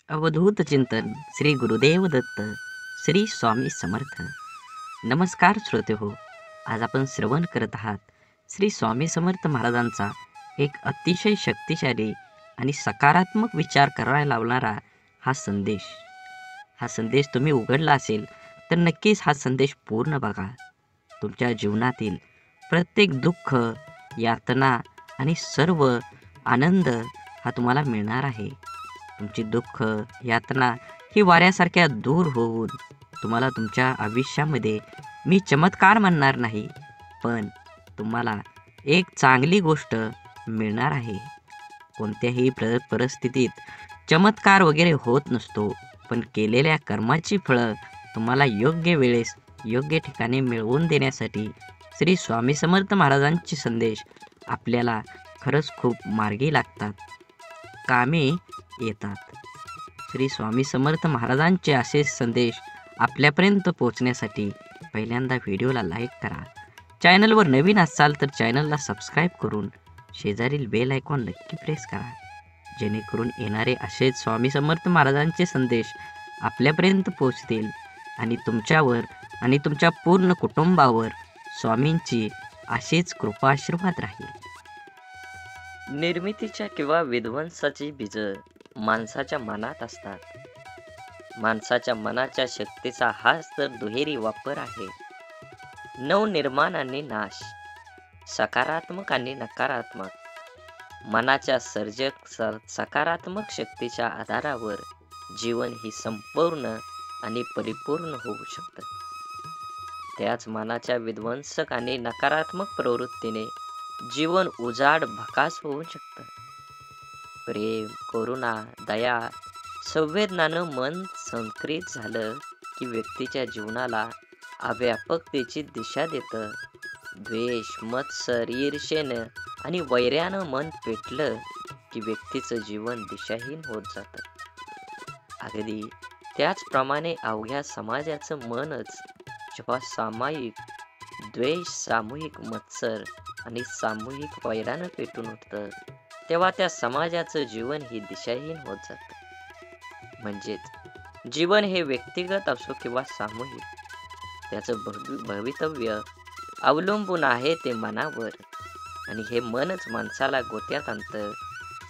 अवधूत चिंतन श्री गुरुदेव दत्त श्री स्वामी समर्थ. नमस्कार श्रोते हो. आज आपण श्रवण करत आहात श्री स्वामी समर्थ महाराजांचा एक अतिशय शक्तिशाली आणि सकारात्मक विचार करायला लावणारा हा संदेश तुम्ही उघडला असेल तर नक्कीच हा संदेश पूर्ण बघा. तुमच्या जीवनातील प्रत्येक दुःख, यातना आणि सर्व आनंद हा तुम्हाला मिळणार आहे. तुमची दुःख, यातना ही वाऱ्यासारख्या दूर होऊन तुम्हाला तुमच्या आयुष्यामध्ये मी चमत्कार म्हणणार नाही, पण तुम्हाला एक चांगली गोष्ट मिळणार आहे. कोणत्याही परिस्थितीत चमत्कार वगैरे होत नसतो, पण केलेल्या कर्माची फळं तुम्हाला योग्य वेळेस योग्य ठिकाणी मिळवून देण्यासाठी श्री स्वामी समर्थ महाराजांचे संदेश आपल्याला खरंच खूप मार्गी लागतात, कामे येतात. श्री स्वामी समर्थ महाराजांचे असे संदेश आपल्यापर्यंत पोहोचण्यासाठी पहिल्यांदा व्हिडिओला लाईक करा. चॅनलवर नवीन असाल तर चॅनलला सबस्क्राईब करून शेजारील बेल आयकॉन नक्की प्रेस करा, जेणेकरून येणारे असेच स्वामी समर्थ महाराजांचे संदेश आपल्यापर्यंत पोहोचतील आणि तुमच्यावर आणि तुमच्या पूर्ण कुटुंबावर स्वामींची अशीच कृपा आशीर्वाद राहील. निर्मितीच्या किंवा विध्वंसाची बीज माणसाच्या मनात असतात. माणसाच्या मनाच्या शक्तीचा हाच तर दुहेरी वापर आहे. नवनिर्माण आणि नाश, सकारात्मक आणि नकारात्मक. मनाच्या सर्जक सकारात्मक शक्तीच्या आधारावर जीवन ही संपूर्ण आणि परिपूर्ण होऊ शकतं. त्याच मनाच्या विध्वंसक आणि नकारात्मक प्रवृत्तीने जीवन उजाड भकास होऊ शकतं. प्रेम, करुणा, दया, संवेदनानं मन संक्रित झालं की व्यक्तीच्या जीवनाला अव्यापकतेची दिशा देतं. द्वेष, मत्सर, ईर्षेनं आणि वैर्यानं मन पेटलं की व्यक्तीचं जीवन दिशाहीन होत जातं. अगदी त्याचप्रमाणे अवघ्या समाजाचं मनच जेव्हा सामायिक द्वेष, सामूहिक मत्सर आणि सामूहिक वैरानं पेटून उठतं, तेव्हा त्या समाजाचं जीवन ही दिशाहीन होत जातं. म्हणजेच जीवन हे व्यक्तिगत असो किंवा सामूहिक, त्याचं भवितव्य अवलंबून आहे ते मनावर. आणि हे मनच माणसाला गोत्यात आणतं,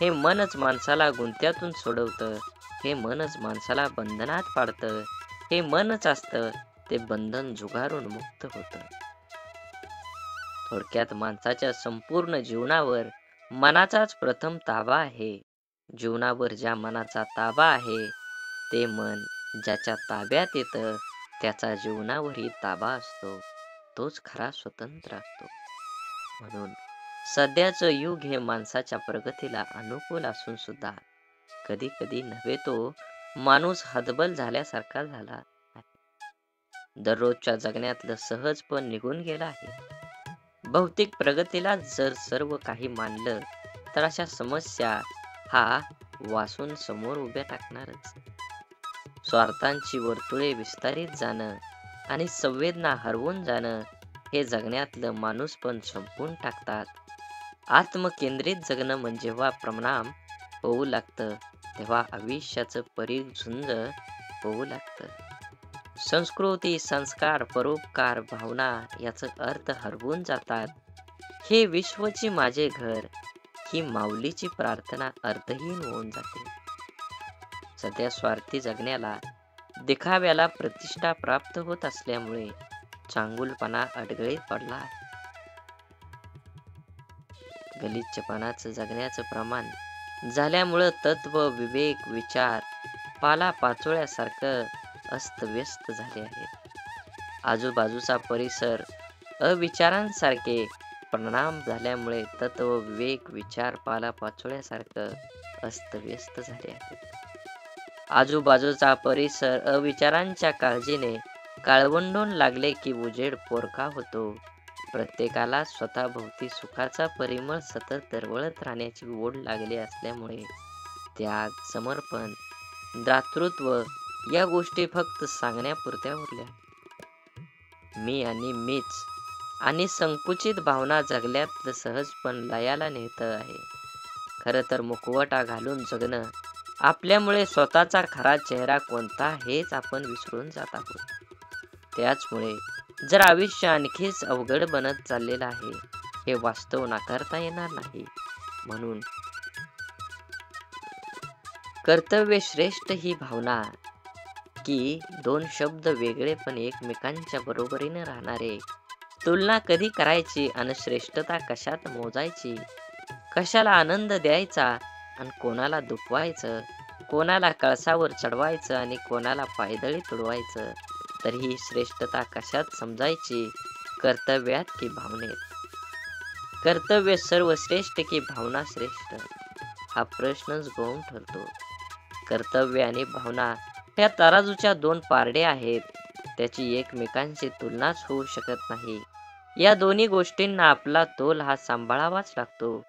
हे मनच माणसाला गुंत्यातून सोडवतं, हे मनच माणसाला बंधनात पाडतं, हे मनच असतं ते बंधन झुगारून मुक्त होतं. थोडक्यात माणसाच्या संपूर्ण जीवनावर मनाचाच प्रथम ताबा आहे. जीवनावर ज्या मनाचा ताबा आहे ते मन ज्याच्या ताब्यात येतं त्याचा जीवनावरही ताबा असतो, तोच खरा स्वतंत्र असतो. म्हणून सध्याचं युग हे माणसाच्या प्रगतीला अनुकूल असून सुद्धा कधी कधी नव्हे तो माणूस हतबल झाल्यासारखा झाला आहे. दररोजच्या जगण्यातलं सहजपण निघून गेलं आहे. भौतिक प्रगतीला जर सर्व काही मानलं तर अशा समस्या हा वासून समोर उभ्या टाकणारच. स्वार्थांची वर्तुळे विस्तारित जाणं आणि संवेदना हरवून जाणं हे जगण्यातलं माणूसपण संपवून टाकतात. आत्मकेंद्रित जगणं म्हणजे जेव्हा परिणाम होऊ लागतं तेव्हा आयुष्याचं परिझुंज होऊ लागतं. संस्कृती, संस्कार, परोपकार, भावना याचा अर्थ हरवून जातात. हे विश्वची माझे घर ही माऊलीची प्रार्थना अर्थहीन होऊन जाते. सध्या स्वार्थी जगण्याला, दिखाव्याला प्रतिष्ठा प्राप्त होत असल्यामुळे चांगुलपणा अडगळीत पडला आहे. गलिच्छपणाचं जगण्याचं प्रमाण झाल्यामुळं तत्व, विवेक, विचार पालापाचोळ्यासारखं अस्तव्यस्त झाले आहे. आजूबाजूचा परिसर अविचारांसारखे परिणाम झाल्यामुळे तत्व, विवेक, विचार पालापाचोळ्यासारखं अस्तव्यस्त झाले आहे. आजूबाजूचा परिसर अविचारांच्या काळजीने काळवंडून लागले की उजेड पोरका होतो. प्रत्येकाला स्वतःभोवती सुखाचा परिमळ सतत दरवळत राहण्याची ओढ लागली असल्यामुळे त्याग, समर्पण, दातृत्व या गोष्टी फक्त सांगण्यापुरत्या उरल्या. मी आणि मीच आणि संकुचित भावना जगल्यातलं सहजपण लयाला नेत आहे. खरं तर मुखवटा घालून जगणं आपल्यामुळे स्वतःचा खरा चेहरा कोणता हेच आपण विसरून जात आहोत. त्याचमुळे जर आयुष्य आणखीच अवघड बनत चाललेलं आहे, हे वास्तव नाकारता येणार नाही. म्हणून कर्तव्य श्रेष्ठ ही भावना, की दोन शब्द वेगळे पण एकमेकांच्या बरोबरीने राहणारे, तुलना कधी करायची आणि श्रेष्ठता कशात मोजायची, कशाला आनंद द्यायचा आणि कोणाला दुखवायचं, कोणाला कळसावर चढवायचं आणि कोणाला पायदळी तुडवायचं, तर ही श्रेष्ठता कशात समजायची, कर्तव्यात की भावनेत? कर्तव्य सर्वश्रेष्ठ की भावना श्रेष्ठ, हा प्रश्नच गौण ठरतो. कर्तव्य आणि भावना ह्या तराजूच्या दोन पारडे आहेत. त्याची एकमेकांशी तुलनाच होऊ शकत नाही. या दोन्ही गोष्टींना आपला तोल हा सांभाळावाच लागतो.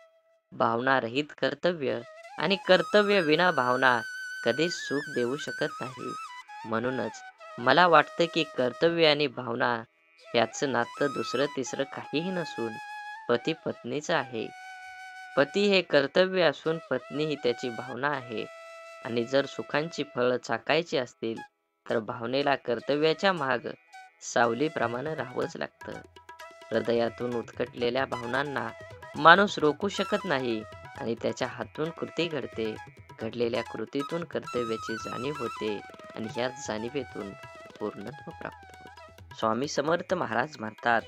भावना रहित कर्तव्य आणि कर्तव्य विना भावना कधीच सुख देऊ शकत नाही. म्हणूनच मला वाटतं की कर्तव्य आणि भावना याचं नातं दुसरं तिसरं काहीही नसून पती पत्नीचं आहे. पती हे कर्तव्य असून पत्नी ही त्याची भावना आहे. आणि जर सुखांची फळं चाखायची असतील तर भावनेला कर्तव्याच्या माग सावलीप्रमाणे राहावंच लागतं. हृदयातून उत्कटलेल्या भावनांना माणूस रोखू शकत नाही आणि त्याच्या हातून कृती घडते. घडलेल्या कृतीतून कर्तव्याची जाणीव होते आणि ह्याच जाणीवेतून पूर्णत्व प्राप्त होते. स्वामी समर्थ महाराज म्हणतात,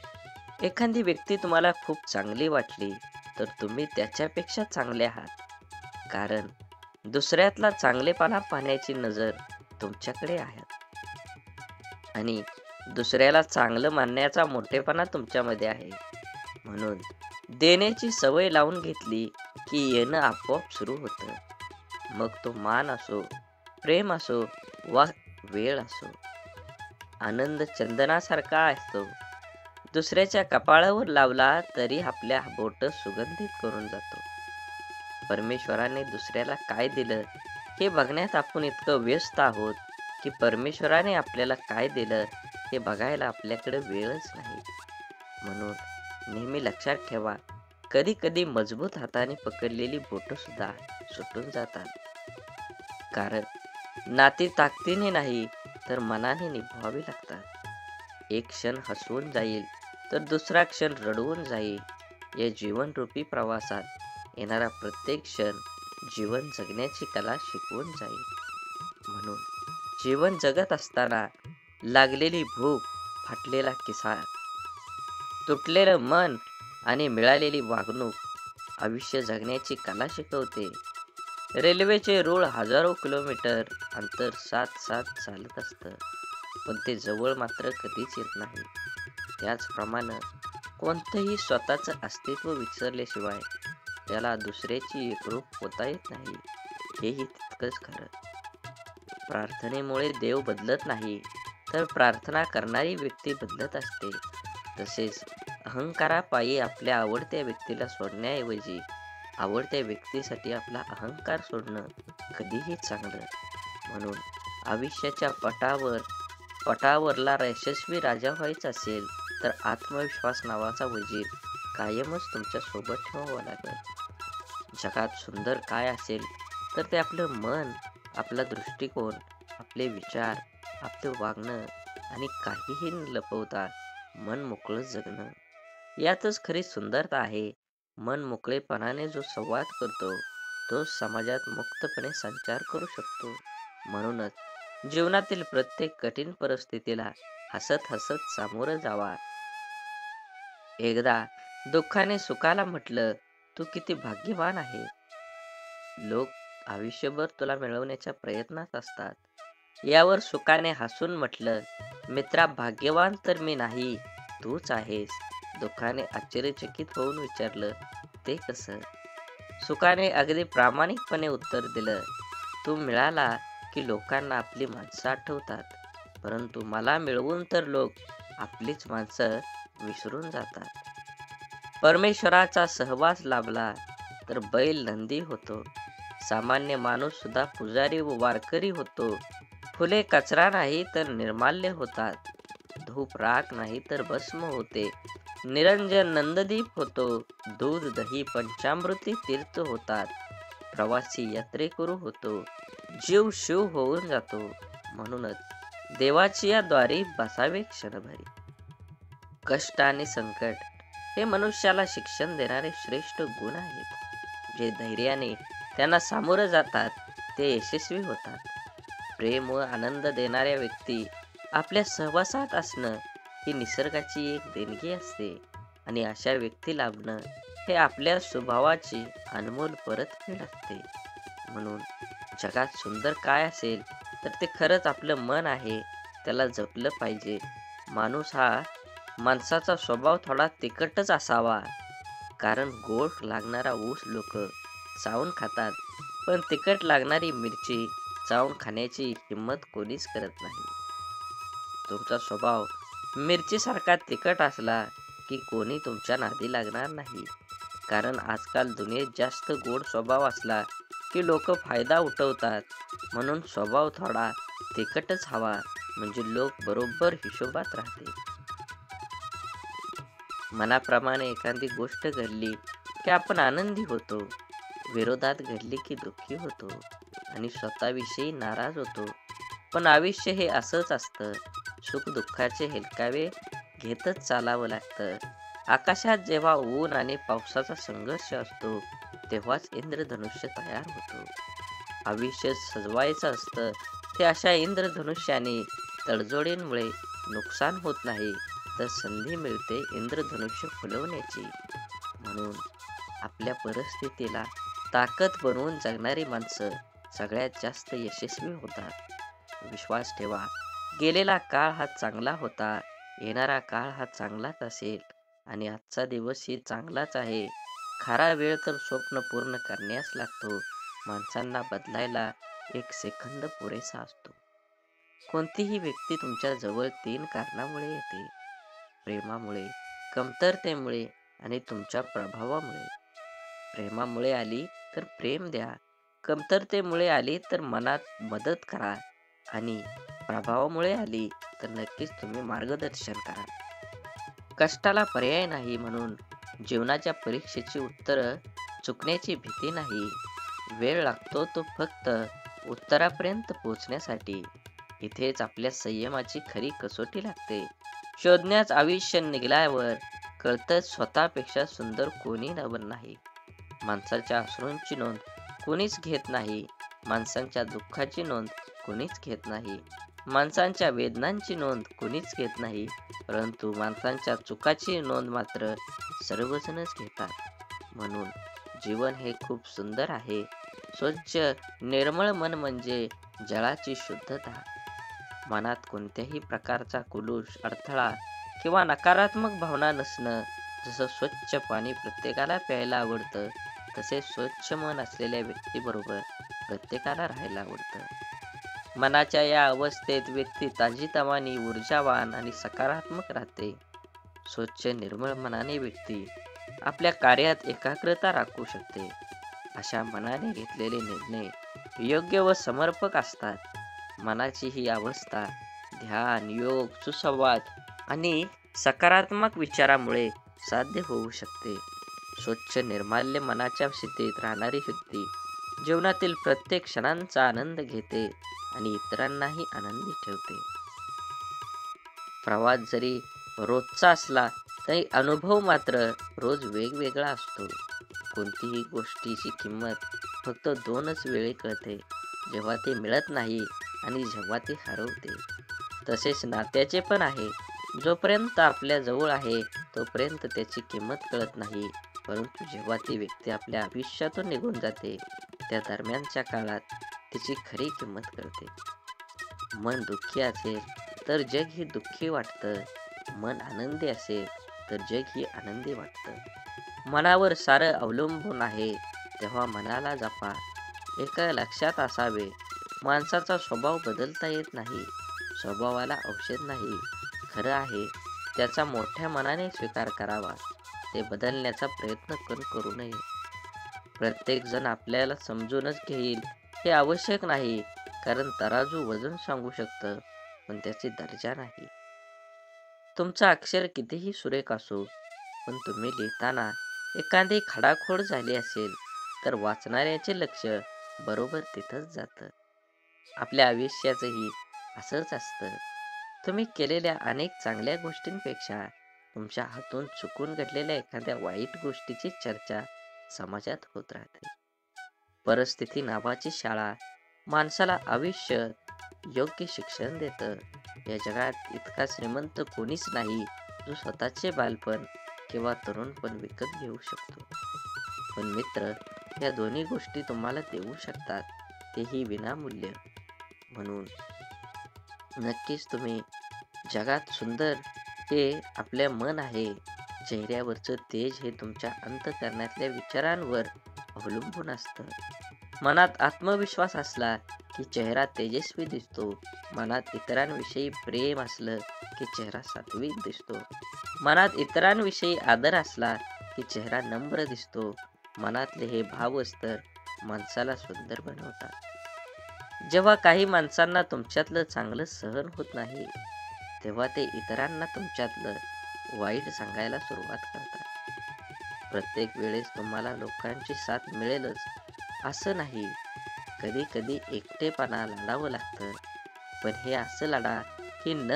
एखादी व्यक्ती तुम्हाला खूप चांगली वाटली तर तुम्ही त्याच्यापेक्षा चांगले आहात. कारण दुसऱ्यातला चांगलेपणा पाहण्याची नजर तुमच्याकडे आहे आणि दुसऱ्याला चांगलं मानण्याचा मोठेपणा तुमच्यामध्ये आहे. म्हणून देण्याची सवय लावून घेतली की येणं आपोआप सुरू होतं. मग तो मान असो, प्रेम असो वा वेळ असो. आनंद चंदनासारखा असतो. दुसऱ्याच्या कपाळावर लावला तरी आपल्या बोट सुगंधित करून जातो. परमेश्वराने दुसऱ्याला काय दिलं हे बघण्यात आपण इतकं व्यस्त आहोत की परमेश्वराने आपल्याला काय दिलं हे बघायला आपल्याकडे वेळच नाही. म्हणून नेहमी लक्षात ठेवा, कधी कधी मजबूत हाताने पकडलेली बोटं सुद्धा सुटून जातात. कारण नाती ताकदीने नाही तर मनाने निभवावी लागतात. एक क्षण हसवून जाईल तर दुसरा क्षण रडवून जाईल. या जीवनरूपी प्रवासात येणारा प्रत्येक क्षण जीवन जगण्याची कला शिकवून जाईल. म्हणून जीवन जगत असताना लागलेली भूक, फाटलेला किस्सा, तुटलेलं मन आणि मिळालेली वागणूक आयुष्य जगण्याची कला शिकवते. रेल्वेचे रूळ हजारो किलोमीटर अंतर साथ साथ चालत असतं, पण ते जवळ मात्र कधीच येत नाही. त्याचप्रमाणे कोणतंही स्वतःचं अस्तित्व विसरल्याशिवाय त्याला दुसऱ्याची एकरूप होता येत नाही, हेही तितकंच खरं. प्रार्थनेमुळे देव बदलत नाही, तर प्रार्थना करणारी व्यक्ती बदलत असते. तसेच अहंकारापायी आपल्या आवडत्या व्यक्तीला सोडण्याऐवजी आवडत्या व्यक्तीसाठी आपला अहंकार सोडणं कधीही चांगलं. म्हणून आयुष्याच्या पटावरला यशस्वी राजा व्हायचा असेल तर आत्मविश्वास नावाचा वजीर कायमच तुमच्या सोबत ठेवावा लागेल. जगात सुंदर काय असेल तर ते आपलं मन, आपला दृष्टिकोन, आपले विचार, आपलं वागणं आणि काहीही न लपवता मन मोकळं जगणं. यातच खरी सुंदरता आहे. मन मोकळेपणाने जो संवाद करतो तो समाजात मुक्तपणे संचार करू शकतो. म्हणूनच जीवनातील प्रत्येक कठीण परिस्थितीला हसत हसत सामोरं जावा. एकदा दुःखाने सुखाला म्हटलं, तू किती भाग्यवान आहे. लोक आयुष्यभर तुला मिळवण्याच्या प्रयत्नात असतात. यावर सुखाने हसून म्हटलं, मित्रा, भाग्यवान तर मी नाही, तूच आहेस. दुःखाने आश्चर्यचकित होऊन विचारलं, ते कसं? सुखाने अगदी प्रामाणिकपणे उत्तर दिलं, तू मिळाला की लोकांना आपली माणसं आठवतात, परंतु मला मिळवून तर लोक आपलीच माणसं विसरून जातात. परमेश्वराचा सहवास लाभला तर बैल नंदी होतो. सामान्य माणूस सुद्धा पुजारी व वारकरी होतो. फुले कचरा नाही तर निर्माल्य होतात. धूप राख नाही तर भस्म होते. निरंजन नंददीप होतो. दूध दही पंचामृती तीर्थ होतात. प्रवासी यात्रेकरू होतो. जीव शिव होऊन जातो. म्हणूनच देवाची या द्वारी बसावे क्षणभरी. कष्ट आणि संकट हे मनुष्याला शिक्षण देणारे श्रेष्ठ गुण आहेत. जे धैर्याने त्यांना सामोरं जातात ते यशस्वी होतात. प्रेम व आनंद देणाऱ्या व्यक्ती आपल्या सहवासात असणं ही निसर्गाची एक देणगी असते आणि अशा व्यक्ती लाभणं हे आपल्या स्वभावाची अनमोल परतफेड असते. म्हणून जगात सुंदर काय असेल तर ते खरंच आपलं मन आहे. त्याला जपलं पाहिजे. माणसाचा स्वभाव थोडा तिखटच असावा. कारण गोड लागणारा ऊस लोक चावून खातात, पण तिखट लागणारी मिरची चावून खाण्याची हिंमत कोणीच करत नाही. तुमचा स्वभाव मिरचीसारखा तिखट असला की कोणी तुमच्या नादी लागणार नाही. कारण आजकाल दुनियेत जास्त गोड स्वभाव असला की लोक फायदा उठवतात. म्हणून स्वभाव थोडा तिखटच हवा, म्हणजे लोक बरोबर हिशोबात राहते. मनाप्रमाणे एखादी गोष्ट घडली की आपण आनंदी होतो, विरोधात घडली की दुःखी होतो आणि स्वतःविषयी नाराज होतो. पण आयुष्य हे असंच असतं. सुख दुःखाचे हेलकावे घेतच चालावं लागतं. आकाशात जेव्हा ऊन आणि पावसाचा संघर्ष असतो तेव्हाच इंद्रधनुष्य तयार होतो. आयुष्य सजवायचं असतं ते अशा इंद्रधनुष्याने तडजोडींमुळे नुकसान होत नाही, तर संधी मिळते इंद्रधनुष्य फुलवण्याची. म्हणून आपल्या परिस्थितीला ताकद बनवून जगणारी माणसं सगळ्यात जास्त यशस्वी होतात. विश्वास ठेवा, गेलेला काळ हा चांगला होता, येणारा काळ हा चांगलाच असेल आणि आजचा दिवसही चांगलाच आहे. खरा वेळ तर स्वप्न पूर्ण करण्यास लागतो. माणसांना बदलायला एक सेकंद पुरेसा असतो. कोणतीही व्यक्ती तुमच्या जवळ 3 कारणामुळे येते: प्रेमामुळे, कमतरतेमुळे आणि तुमच्या प्रभावामुळे. प्रेमामुळे आली तर प्रेम द्या, कमतरतेमुळे आली तर मनात मदत करा आणि प्रभावामुळे आली तर नक्कीच तुम्ही मार्गदर्शन करा. कष्टाला पर्याय नाही, म्हणून जीवनाच्या परीक्षेची उत्तरं चुकण्याची भीती नाही. वेळ लागतो तो फक्त उत्तरापर्यंत पोहोचण्यासाठी. इथेच आपल्या संयमाची खरी कसोटी लागते. शोधण्यास आयुष्य निघाल्यावर कळतं स्वतःपेक्षा सुंदर कोणी नवल नाही. माणसाच्या अश्रूंची नोंद कोणीच घेत नाही. माणसांच्या दुःखाची नोंद कोणीच घेत नाही. माणसांच्या वेदनांची नोंद कोणीच घेत नाही. परंतु माणसांच्या चुकाची नोंद मात्र सर्वजणच घेतात. म्हणून जीवन हे खूप सुंदर आहे. स्वच्छ निर्मळ मन म्हणजे जळाची शुद्धता. मनात कोणत्याही प्रकारचा कुलूष, अडथळा किंवा नकारात्मक भावना नसणं. जसं स्वच्छ पाणी प्रत्येकाला प्यायला आवडतं, तसे स्वच्छ मन असलेल्या व्यक्तीबरोबर प्रत्येकाला राहायला आवडतं. मनाच्या या अवस्थेत व्यक्ती ताजीतवानी, ऊर्जावान आणि सकारात्मक राहते. स्वच्छ निर्मळ मनाने व्यक्ती आपल्या कार्यात एकाग्रता राखू शकते. अशा मनाने घेतलेले निर्णय योग्य व समर्पक असतात. मनाची ही अवस्था ध्यान, योग, सुसंवाद आणि सकारात्मक विचारामुळे साध्य होऊ शकते. स्वच्छ निर्माल्य मनाच्या स्थितीत राहणारी व्यक्ती जीवनातील प्रत्येक क्षणांचा आनंद घेते आणि इतरांनाही आनंदी ठेवते. प्रवास जरी रोजचा असला तरी अनुभव मात्र रोज वेगवेगळा असतो. कोणतीही गोष्टीची किंमत फक्त 2च वेळी कळते: जेव्हा ती मिळत नाही आणि जेव्हा ती हरवते. तसेच नात्याचे पण आहे. जोपर्यंत आपल्या जवळ आहे तोपर्यंत त्याची किंमत कळत नाही, परंतु जेव्हा ती व्यक्ती आपल्या आयुष्यातून निघून जाते त्या दरम्यानच्या काळात तिची खरी किंमत कळते. मन दुःखी असेल तर जग ही दुःखी वाटतं. मन आनंदी असेल तर जग ही आनंदी वाटतं. मनावर सारं अवलंबून आहे, तेव्हा मनाला जपा. एक लक्षात असावे, माणसाचा स्वभाव बदलता येत नाही. स्वभावाला औषध नाही. खरं आहे त्याचा मोठ्या मनाने स्वीकार करावा. ते बदलण्याचा प्रयत्न करू नये. प्रत्येक जण आपल्याला समजूनच घेईल हे आवश्यक नाही, कारण तराजू वजन सांगू शकतं पण त्याची दर्जा नाही. तुमचं अक्षर कितीही सुरेख असो, पण तुम्ही लिहिताना एखादी खडाखोड झाली असेल तर वाचणाऱ्याचे लक्ष बरोबर तिथंच जातं. आपल्या आयुष्याचंही असंच असतं. तुम्ही केलेल्या अनेक चांगल्या गोष्टींपेक्षा तुमच्या हातून चुकून घडलेल्या एखाद्या वाईट गोष्टीची चर्चा समाजात होत राहते. परिस्थिती नावाची शाळा माणसाला आयुष्य योग्य शिक्षण देतं. या जगात इतका श्रीमंत कोणीच नाही जो स्वतःचे बालपण किंवा तरुणपण विकत घेऊ शकतो. पण मित्र या दोन्ही गोष्टी तुम्हाला देऊ शकतात, तेही विनामूल्य. म्हणून नक्कीच तुम्ही जगात सुंदर हे आपल्या मन आहे. चेहऱ्यावरचं तेज हे तुमच्या अंतःकरणातल्या विचारांवर अवलंबून असतं. मनात आत्मविश्वास असला की चेहरा तेजस्वी दिसतो. मनात इतरांविषयी प्रेम असलं की चेहरा सात्विक दिसतो. मनात इतरांविषयी आदर असला की चेहरा नम्र दिसतो. मनातले हे भावच तर माणसाला सुंदर बनवतात. जेव्हा काही माणसांना तुमच्यातलं चांगलं सहन होत नाही, तेव्हा ते इतरांना तुमच्यातलं वाईट सांगायला सुरुवात करतात. प्रत्येक वेळेस तुम्हाला लोकांची साथ मिळेलच असं नाही. कधी कधी एकटेपणा लढावं लागतं. पण हे असं लढा की न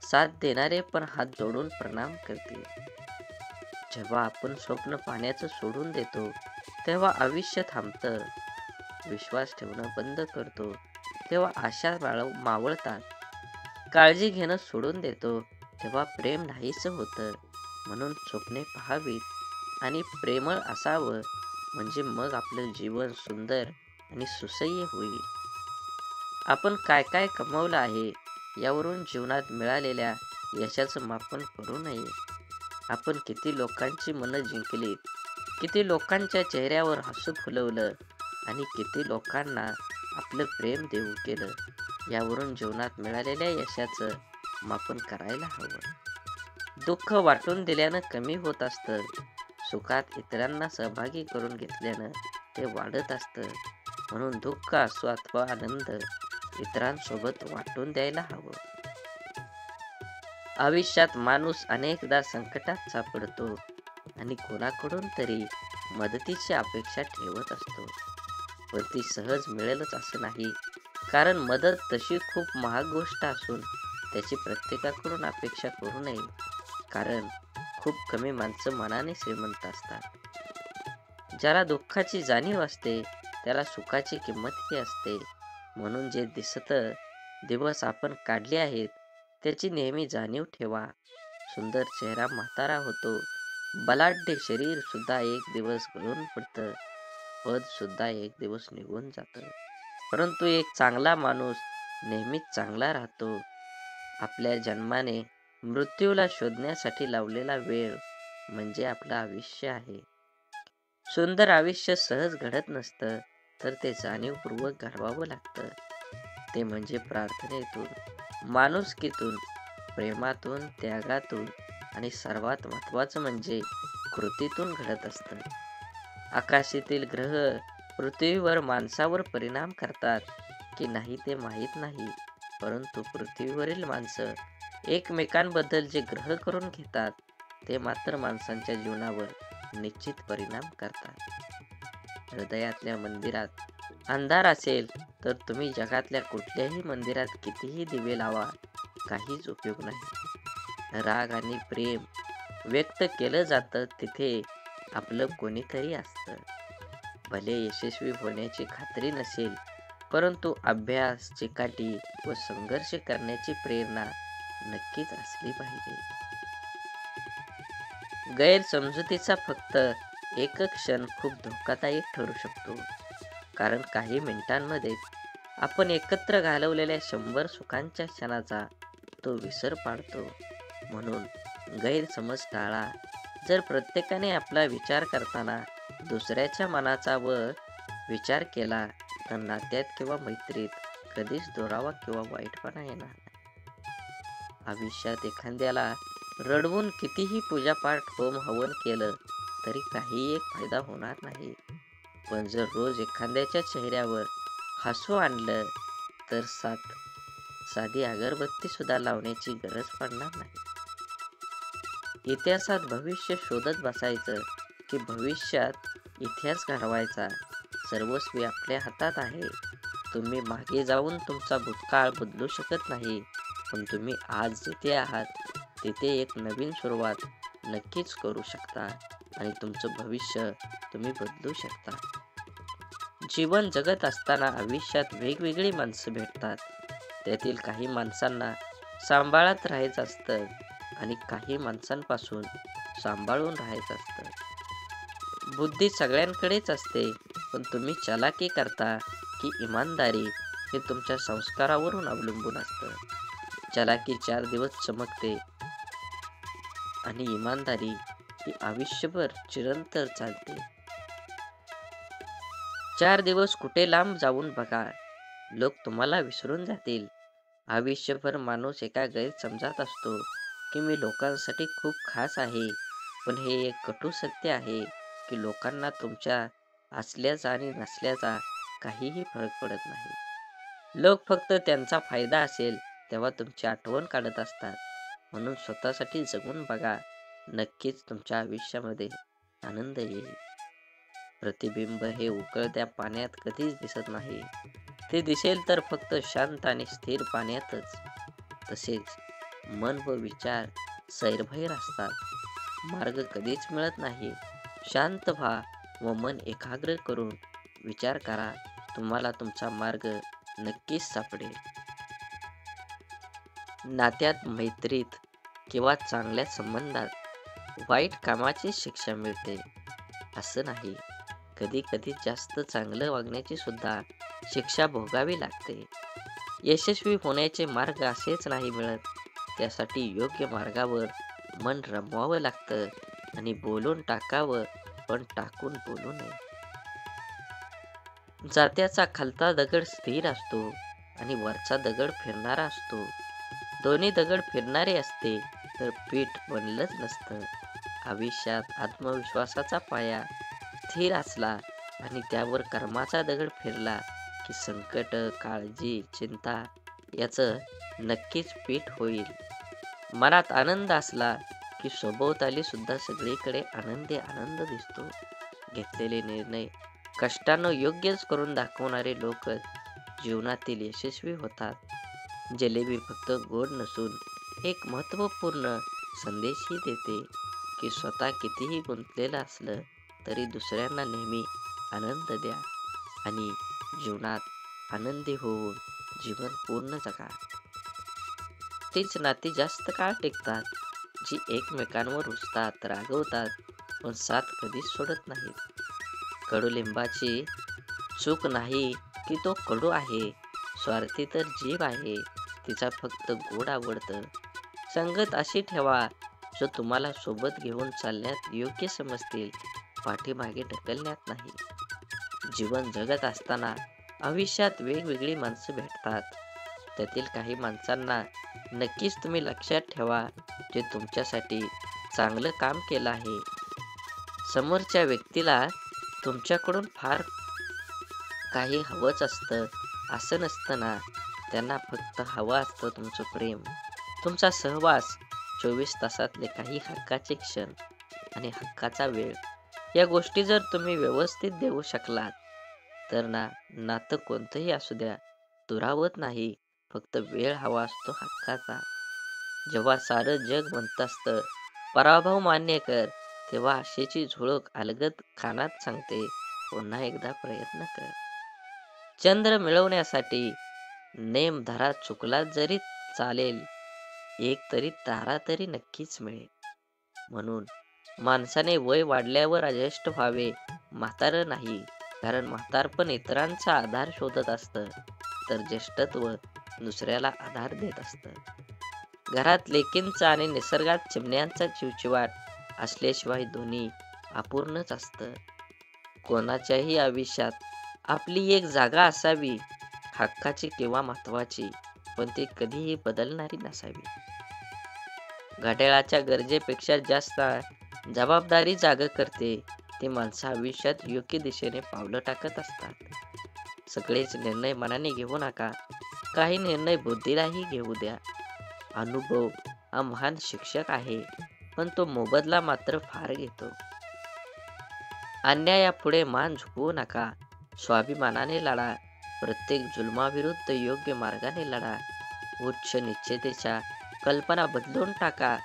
साथ देणारे पण हात जोडून प्रणाम करतील. जेव्हा आपण स्वप्न पाहण्याचं सोडून देतो, तेव्हा आयुष्य थांबतं. विश्वास ठेवणं बंद करतो, तेव्हा आशा मावळतात. काळजी घेणं सोडून देतो, तेव्हा प्रेम नाहीसं होतं. म्हणून स्वप्ने पहावीत आणि प्रेमळ असावं, म्हणजे मग आपलं जीवन सुंदर आणि सुसह्य होईल. आपण काय काय कमवलं आहे यावरून जीवनात मिळालेल्या यशाचं मापन करू नये. आपण किती लोकांची मनं जिंकलीत, किती लोकांच्या चेहऱ्यावर हसू फुलवलं आणि किती लोकांना आपलं प्रेम देऊ केलं, यावरून जीवनात मिळालेल्या यशाचं मापन करायला हवं. दुःख वाटून दिल्यानं कमी होत असतं. सुखात इतरांना सहभागी करून घेतल्यानं ते वाढत असतं. म्हणून दुःख असो अथवा आनंद इतरांसोबत वाटून द्यायला हवं. आयुष्यात माणूस अनेकदा संकटात सापडतो आणि कोणाकडून तरी मदतीची अपेक्षा ठेवत असतो. पण ती सहज मिळेलच असं नाही. कारण मदत तशी खूप महाग गोष्ट असून त्याची प्रत्येकाकडून अपेक्षा करू नये. कारण खूप कमी माणसं मनाने श्रीमंत असतात. ज्याला दुःखाची जाणीव असते त्याला सुखाची किंमतही असते. म्हणून जे दिवस आपण काढले आहेत त्याची नेहमी जाणीव ठेवा. सुंदर चेहरा म्हातारा होतो. बलाढ्य शरीर सुद्धा एक दिवस गळून पडतं. पद सुद्धा एक दिवस निघून जातं. परंतु एक चांगला माणूस नेहमीच चांगला राहतो. आपल्या जन्माने मृत्यूला शोधण्यासाठी लावलेला वेळ म्हणजे आपलं आयुष्य आहे. सुंदर आयुष्य सहज घडत नसतं, तर ते जाणीवपूर्वक घडवावं लागतं. ते म्हणजे प्रार्थनेतून, माणुसकीतून, प्रेमातून, त्यागातून आणि सर्वात महत्त्वाचं म्हणजे कृतीतून घडत असतं. आकाशातील ग्रह पृथ्वीवर माणसावर परिणाम करतात की नाही ते माहीत नाही. परंतु पृथ्वीवरील माणसं एकमेकांबद्दल जे ग्रह करून घेतात ते मात्र माणसांच्या जीवनावर निश्चित परिणाम करतात. हृदयातल्या मंदिरात अंधार असेल तर तुम्ही जगातल्या कुठल्याही मंदिरात कितीही दिवे लावा, काहीच उपयोग नाही. राग आणि प्रेम व्यक्त केलं जातं तिथे आपलं कोणीतरी असतं. भले यशस्वी होण्याची खात्री नसेल, परंतु अभ्यास, चिकाटी व संघर्ष करण्याची प्रेरणा नक्कीच असली पाहिजे. गैरसमजुतीचा फक्त एक क्षण खूप धोकादायक ठरू शकतो. कारण काही मिनिटांमध्ये आपण एकत्र घालवलेल्या 100 सुखांच्या क्षणाचा तो विसर पाडतो. म्हणून गैरसमज टाळा. जर प्रत्येकाने आपला विचार करताना दुसऱ्याच्या मनाचा विचार केला तर नात्यात किंवा मैत्रीत कधीच दुरावा किंवा वाईटपणा येणार नाही. आयुष्यात एखाद्याला रडवून कितीही पूजापाठ, होम हवन केलं तरी काही एक फायदा होणार नाही. पण जर रोज एखाद्याच्या चेहऱ्यावर हसू आणलं तर साधी अगरबत्ती सुद्धा लावण्याची गरज पडणार नाही. इतिहासात भविष्य शोधत बसायचं की भविष्यात इतिहास घडवायचा? सर्वस्वी आपल्या हातात आहे. तुम्ही मागे जाऊन तुमचा भूतकाळ बदलू शकत नाही, पण तुम्ही आज जिथे आहात तिथे एक नवीन सुरुवात नक्कीच करू शकता आणि तुमचं भविष्य तुम्ही बदलू शकता. जीवन जगत असताना आयुष्यात वेगवेगळी माणसं भेटतात. त्यातील काही माणसांना सांभाळत राहायचं असतं आणि काही माणसांपासून सांभाळून राहायचं असतं. बुद्धी सगळ्यांकडेच असते, पण तुम्ही चलाकी करता की इमानदारी हे तुमच्या संस्कारावरून अवलंबून असतं. चलाकी 4 दिवस चमकते आणि इमानदारी ही आयुष्यभर चिरंतन चालते. 4 दिवस कुठे लांब जाऊन बघा, लोक तुम्हाला विसरून जातील. आयुष्यभर माणूस एका गैरसमजात असतो की मी लोकांसाठी खूप खास आहे, पण हे एक कटू सत्य आहे की लोकांना तुमच्या असल्याचा आणि नसल्याचा काहीही फरक पडत नाही. लोक फक्त त्यांचा फायदा असेल तेव्हा तुमची आठवण काढत असतात. म्हणून स्वतःसाठी जगून बघा, नक्कीच तुमच्या आयुष्यामध्ये आनंद येईल. प्रतिबिंब हे उकळत्या पाण्यात कधीच दिसत नाही. ते दिसेल तर फक्त शांत आणि स्थिर पाण्यातच. तसेच मन व विचार सैरभैर असतात. मार्ग कधीच मिळत नाही. शांत व्हा व मन एकाग्र करून विचार करा. तुम्हाला तुमचा मार्ग नक्कीच सापडेल. नात्यात, मैत्रीत किंवा चांगल्या संबंधात वाईट कामाची शिक्षा मिळते असं नाही. कधी कधी जास्त चांगलं वागण्याची सुद्धा शिक्षा भोगावी लागते. यशस्वी होण्याचे मार्ग असेच नाही मिळत. त्यासाठी योग्य मार्गावर मन रमवावं लागतं आणि बोलून टाकावं, पण टाकून बोलू नये. जात्याचा खालचा दगड स्थिर असतो आणि वरचा दगड फिरणारा असतो. दोन्ही दगड फिरणारे असते तर पीठ बनलंच नसतं. आयुष्यात आत्मविश्वासाचा पाया स्थिर असला आणि त्यावर कर्माचा दगड फिरला की संकट, काळजी, चिंता याचं नक्कीच पीठ होईल. मनात आनंद असला की सभोवताली सुद्धा सगळीकडे आनंदी आनंद दिसतो. घेतलेले निर्णय कष्टानं योग्यच करून दाखवणारे लोक जीवनातील यशस्वी होतात. जलेबी फक्त गोड नसून एक महत्त्वपूर्ण संदेशही देते की स्वतः कितीही गुंतलेलं असलं तरी दुसऱ्यांना नेहमी आनंद द्या आणि जीवनात आनंदी होऊन जीवन पूर्ण जगा. तीच नाती जास्त काळ टिकतात, जी एकमेकांवर रुसतात, रागवतात, पण साथ कधीच सोडत नाहीत. कडुलिंबाची चूक नाही की तो कडू आहे, स्वार्थी तर जीव आहे, तिचा फक्त गोड आवडतं. संगत अशी ठेवा जो तुम्हाला सोबत घेऊन चालण्यात योग्य समजतील, पाठीमागे ढकलण्यात नाही. जीवन जगत असताना आयुष्यात वेगवेगळी माणसं भेटतात. त्यातील काही माणसांना नक्कीच तुम्ही लक्षात ठेवा जे तुमच्यासाठी चांगलं काम केलं आहे. समोरच्या व्यक्तीला तुमच्याकडून फार काही हवंच असतं असं नसतं ना. त्यांना फक्त हवं असतं तुमचं प्रेम, तुमचा सहवास, 24 तासातले काही हक्काचे क्षण आणि हक्काचा वेळ. या गोष्टी जर तुम्ही व्यवस्थित देऊ शकलात तर नातं कोणतंही असू द्या, दुरावत नाही. फक्त वेळ हवा असतो हक्काचा. जेव्हा सारं जग म्हणत असतं पराभव मान्य कर, तेव्हा आशेची झुळूक अलगद कानात सांगते पुन्हा एकदा प्रयत्न कर. चंद्र मिळवण्यासाठी नेमधरा चुकला जरी चालेल, एक तरी तारा तरी नक्कीच मिळेल. म्हणून माणसाने वय वाढल्यावर ज्येष्ठ व्हावे, म्हातारं नाही. कारण म्हातारपण इतरांचा आधार शोधत असतं, तर ज्येष्ठत्व दुसऱ्याला आधार देत असतं. घरात लेकींचा आणि निसर्गात चिमण्यांचा चिवचिवाट असल्याशिवाय दोन्ही अपूर्णच असतं. कोणाच्याही आयुष्यात आपली एक जागा असावी, हक्काची किंवा महत्वाची, पण ती कधीही बदलणारी नसावी. घड्याळाच्या गरजेपेक्षा जास्त जबाबदारी जागा करते. ती माणसं आयुष्यात योग्य दिशेने पावलं टाकत असतात. सगळेच निर्णय मनाने घेऊ नका. काही निर्णय बुद्धीलाही घेऊ द्या. अनुभव हा महान शिक्षक आहे, पण तो मोबदला मात्र फार घेतो. अन्यायापुढे मान झुकवू नका. स्वाभिमानाने लढा, प्रत्येक जुलमाविरुद्ध योग्य मार्गाने लढा. उच्च निश्चितेच्या कल्पना बदलून टाका.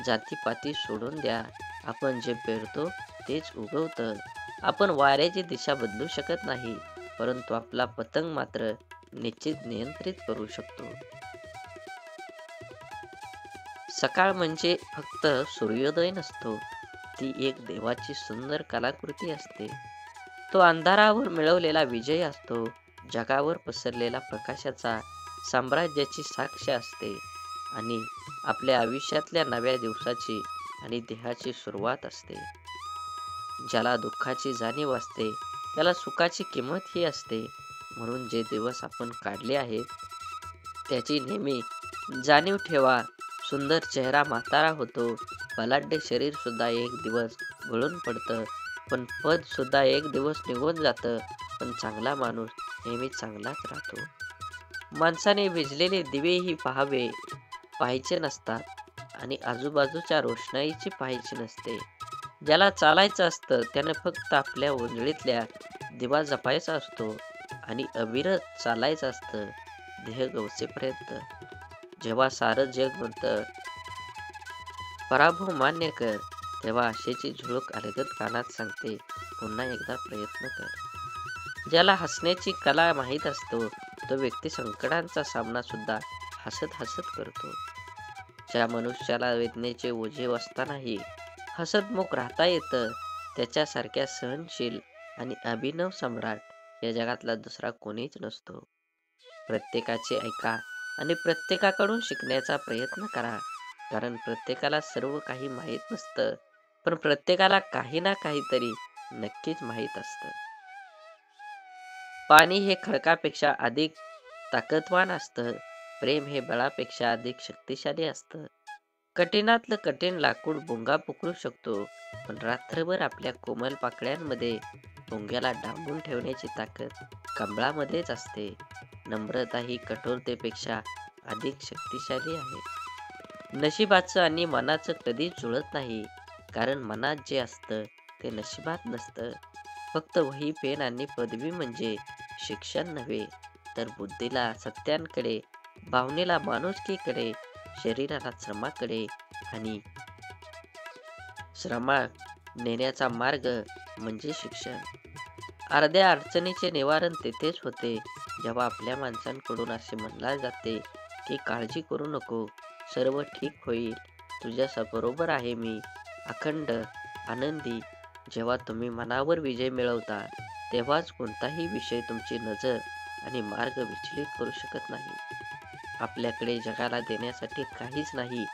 जातीपाती सोडून द्या. आपण जे पेरतो तेच उगवतं. आपण वाऱ्याची दिशा बदलू शकत नाही, परंतु आपला पतंग मात्र निश्चित नियंत्रित करू शकतो. सकाळ म्हणजे फक्त सूर्योदय नसतो, ती एक देवाची सुंदर कलाकृती असते. तो अंधारावर मिळवलेला विजय असतो. जगावर पसरलेला प्रकाशाचा साम्राज्याची साक्ष असते आणि आपल्या आयुष्यातल्या नव्या दिवसाची आणि देहाची सुरुवात असते. ज्याला दुःखाची जाणीव असते, त्याला सुखाची किंमतही असते. म्हणून जे दिवस आपण काढले आहेत, त्याची नेहमी जाणीव ठेवा. सुंदर चेहरा म्हातारा होतो, बलाढ्य शरीर सुद्धा एक दिवस गळून पडतं, पण पद सुद्धा एक दिवस निघून जातं, पण चांगला माणूस नेहमी चांगलाच राहतो. माणसाने विझलेले दिवेही पाहायचे नसतात आणि आजूबाजूच्या रोषणाईची पाहायची नसते. ज्याला चालायचं असतं त्याने फक्त आपल्या ओंजळीतल्या दिवा जपायचा असतो आणि अविरत चालायचं असतं देह गवसेपर्यंत. जेव्हा सारं जग म्हणतं पराभव मान्य कर, तेव्हा आशेची झुळूक अलगद कानात सांगते, पुन्हा एकदा प्रयत्न कर. ज्याला हसण्याची कला माहीत असतो, तो व्यक्ती संकटांचा सामना सुद्धा हसत हसत करतो. ज्या मनुष्याला वेदनेचे ओझे असतानाही हसतमुख राहता येतं, त्याच्यासारख्या सहनशील आणि अभिनव सम्राट या जगातला दुसरा कोणीच नसतो. प्रत्येकाचे ऐका आणि प्रत्येकाकडून शिकण्याचा प्रयत्न करा, कारण प्रत्येकाला सर्व काही माहीत नसतं, पण प्रत्येकाला काही ना काहीतरी नक्कीच माहीत असतं. पाणी हे खडकापेक्षा अधिक ताकदवान असतं. प्रेम हे बळापेक्षा अधिक शक्तिशाली असतं. कठीणातलं कठीण लाकूड भुंगा पुकळू शकतो, पण रात्रभर आपल्या कोमल पाकळ्यांमध्ये भुंग्याला डांबून ठेवण्याची ताकद कमळामध्येच असते. नम्रता ही कठोरतेपेक्षा अधिक शक्तिशाली आहे. नशिबाचं आणि मनाचं कधीच जुळत नाही, कारण मनात जे असतं ते नशिबात नसतं. फक्त वही, पेन आणि पदवी म्हणजे शिक्षण नव्हे, तर बुद्धीला सत्यांकडे, भावनेला माणुसकीकडे, शरीराला श्रमाकडे आणि श्रमा नेण्याचा मार्ग म्हणजे शिक्षण. अर्ध्या अडचणीचे निवारण तेथेच होते, जेव्हा आपल्या माणसांकडून असे म्हणले जाते की काळजी करू नको, सर्व ठीक होईल, तुझ्याबरोबर आहे मी, अखंड आनंदी. जेव्हा तुम्ही मनावर विजय मिळवता, तेव्हाच कोणताही विषय तुमची नजर आणि मार्ग विचलित करू शकत नाही. आपल्याकडे जगाला देण्यासाठी काहीच नाही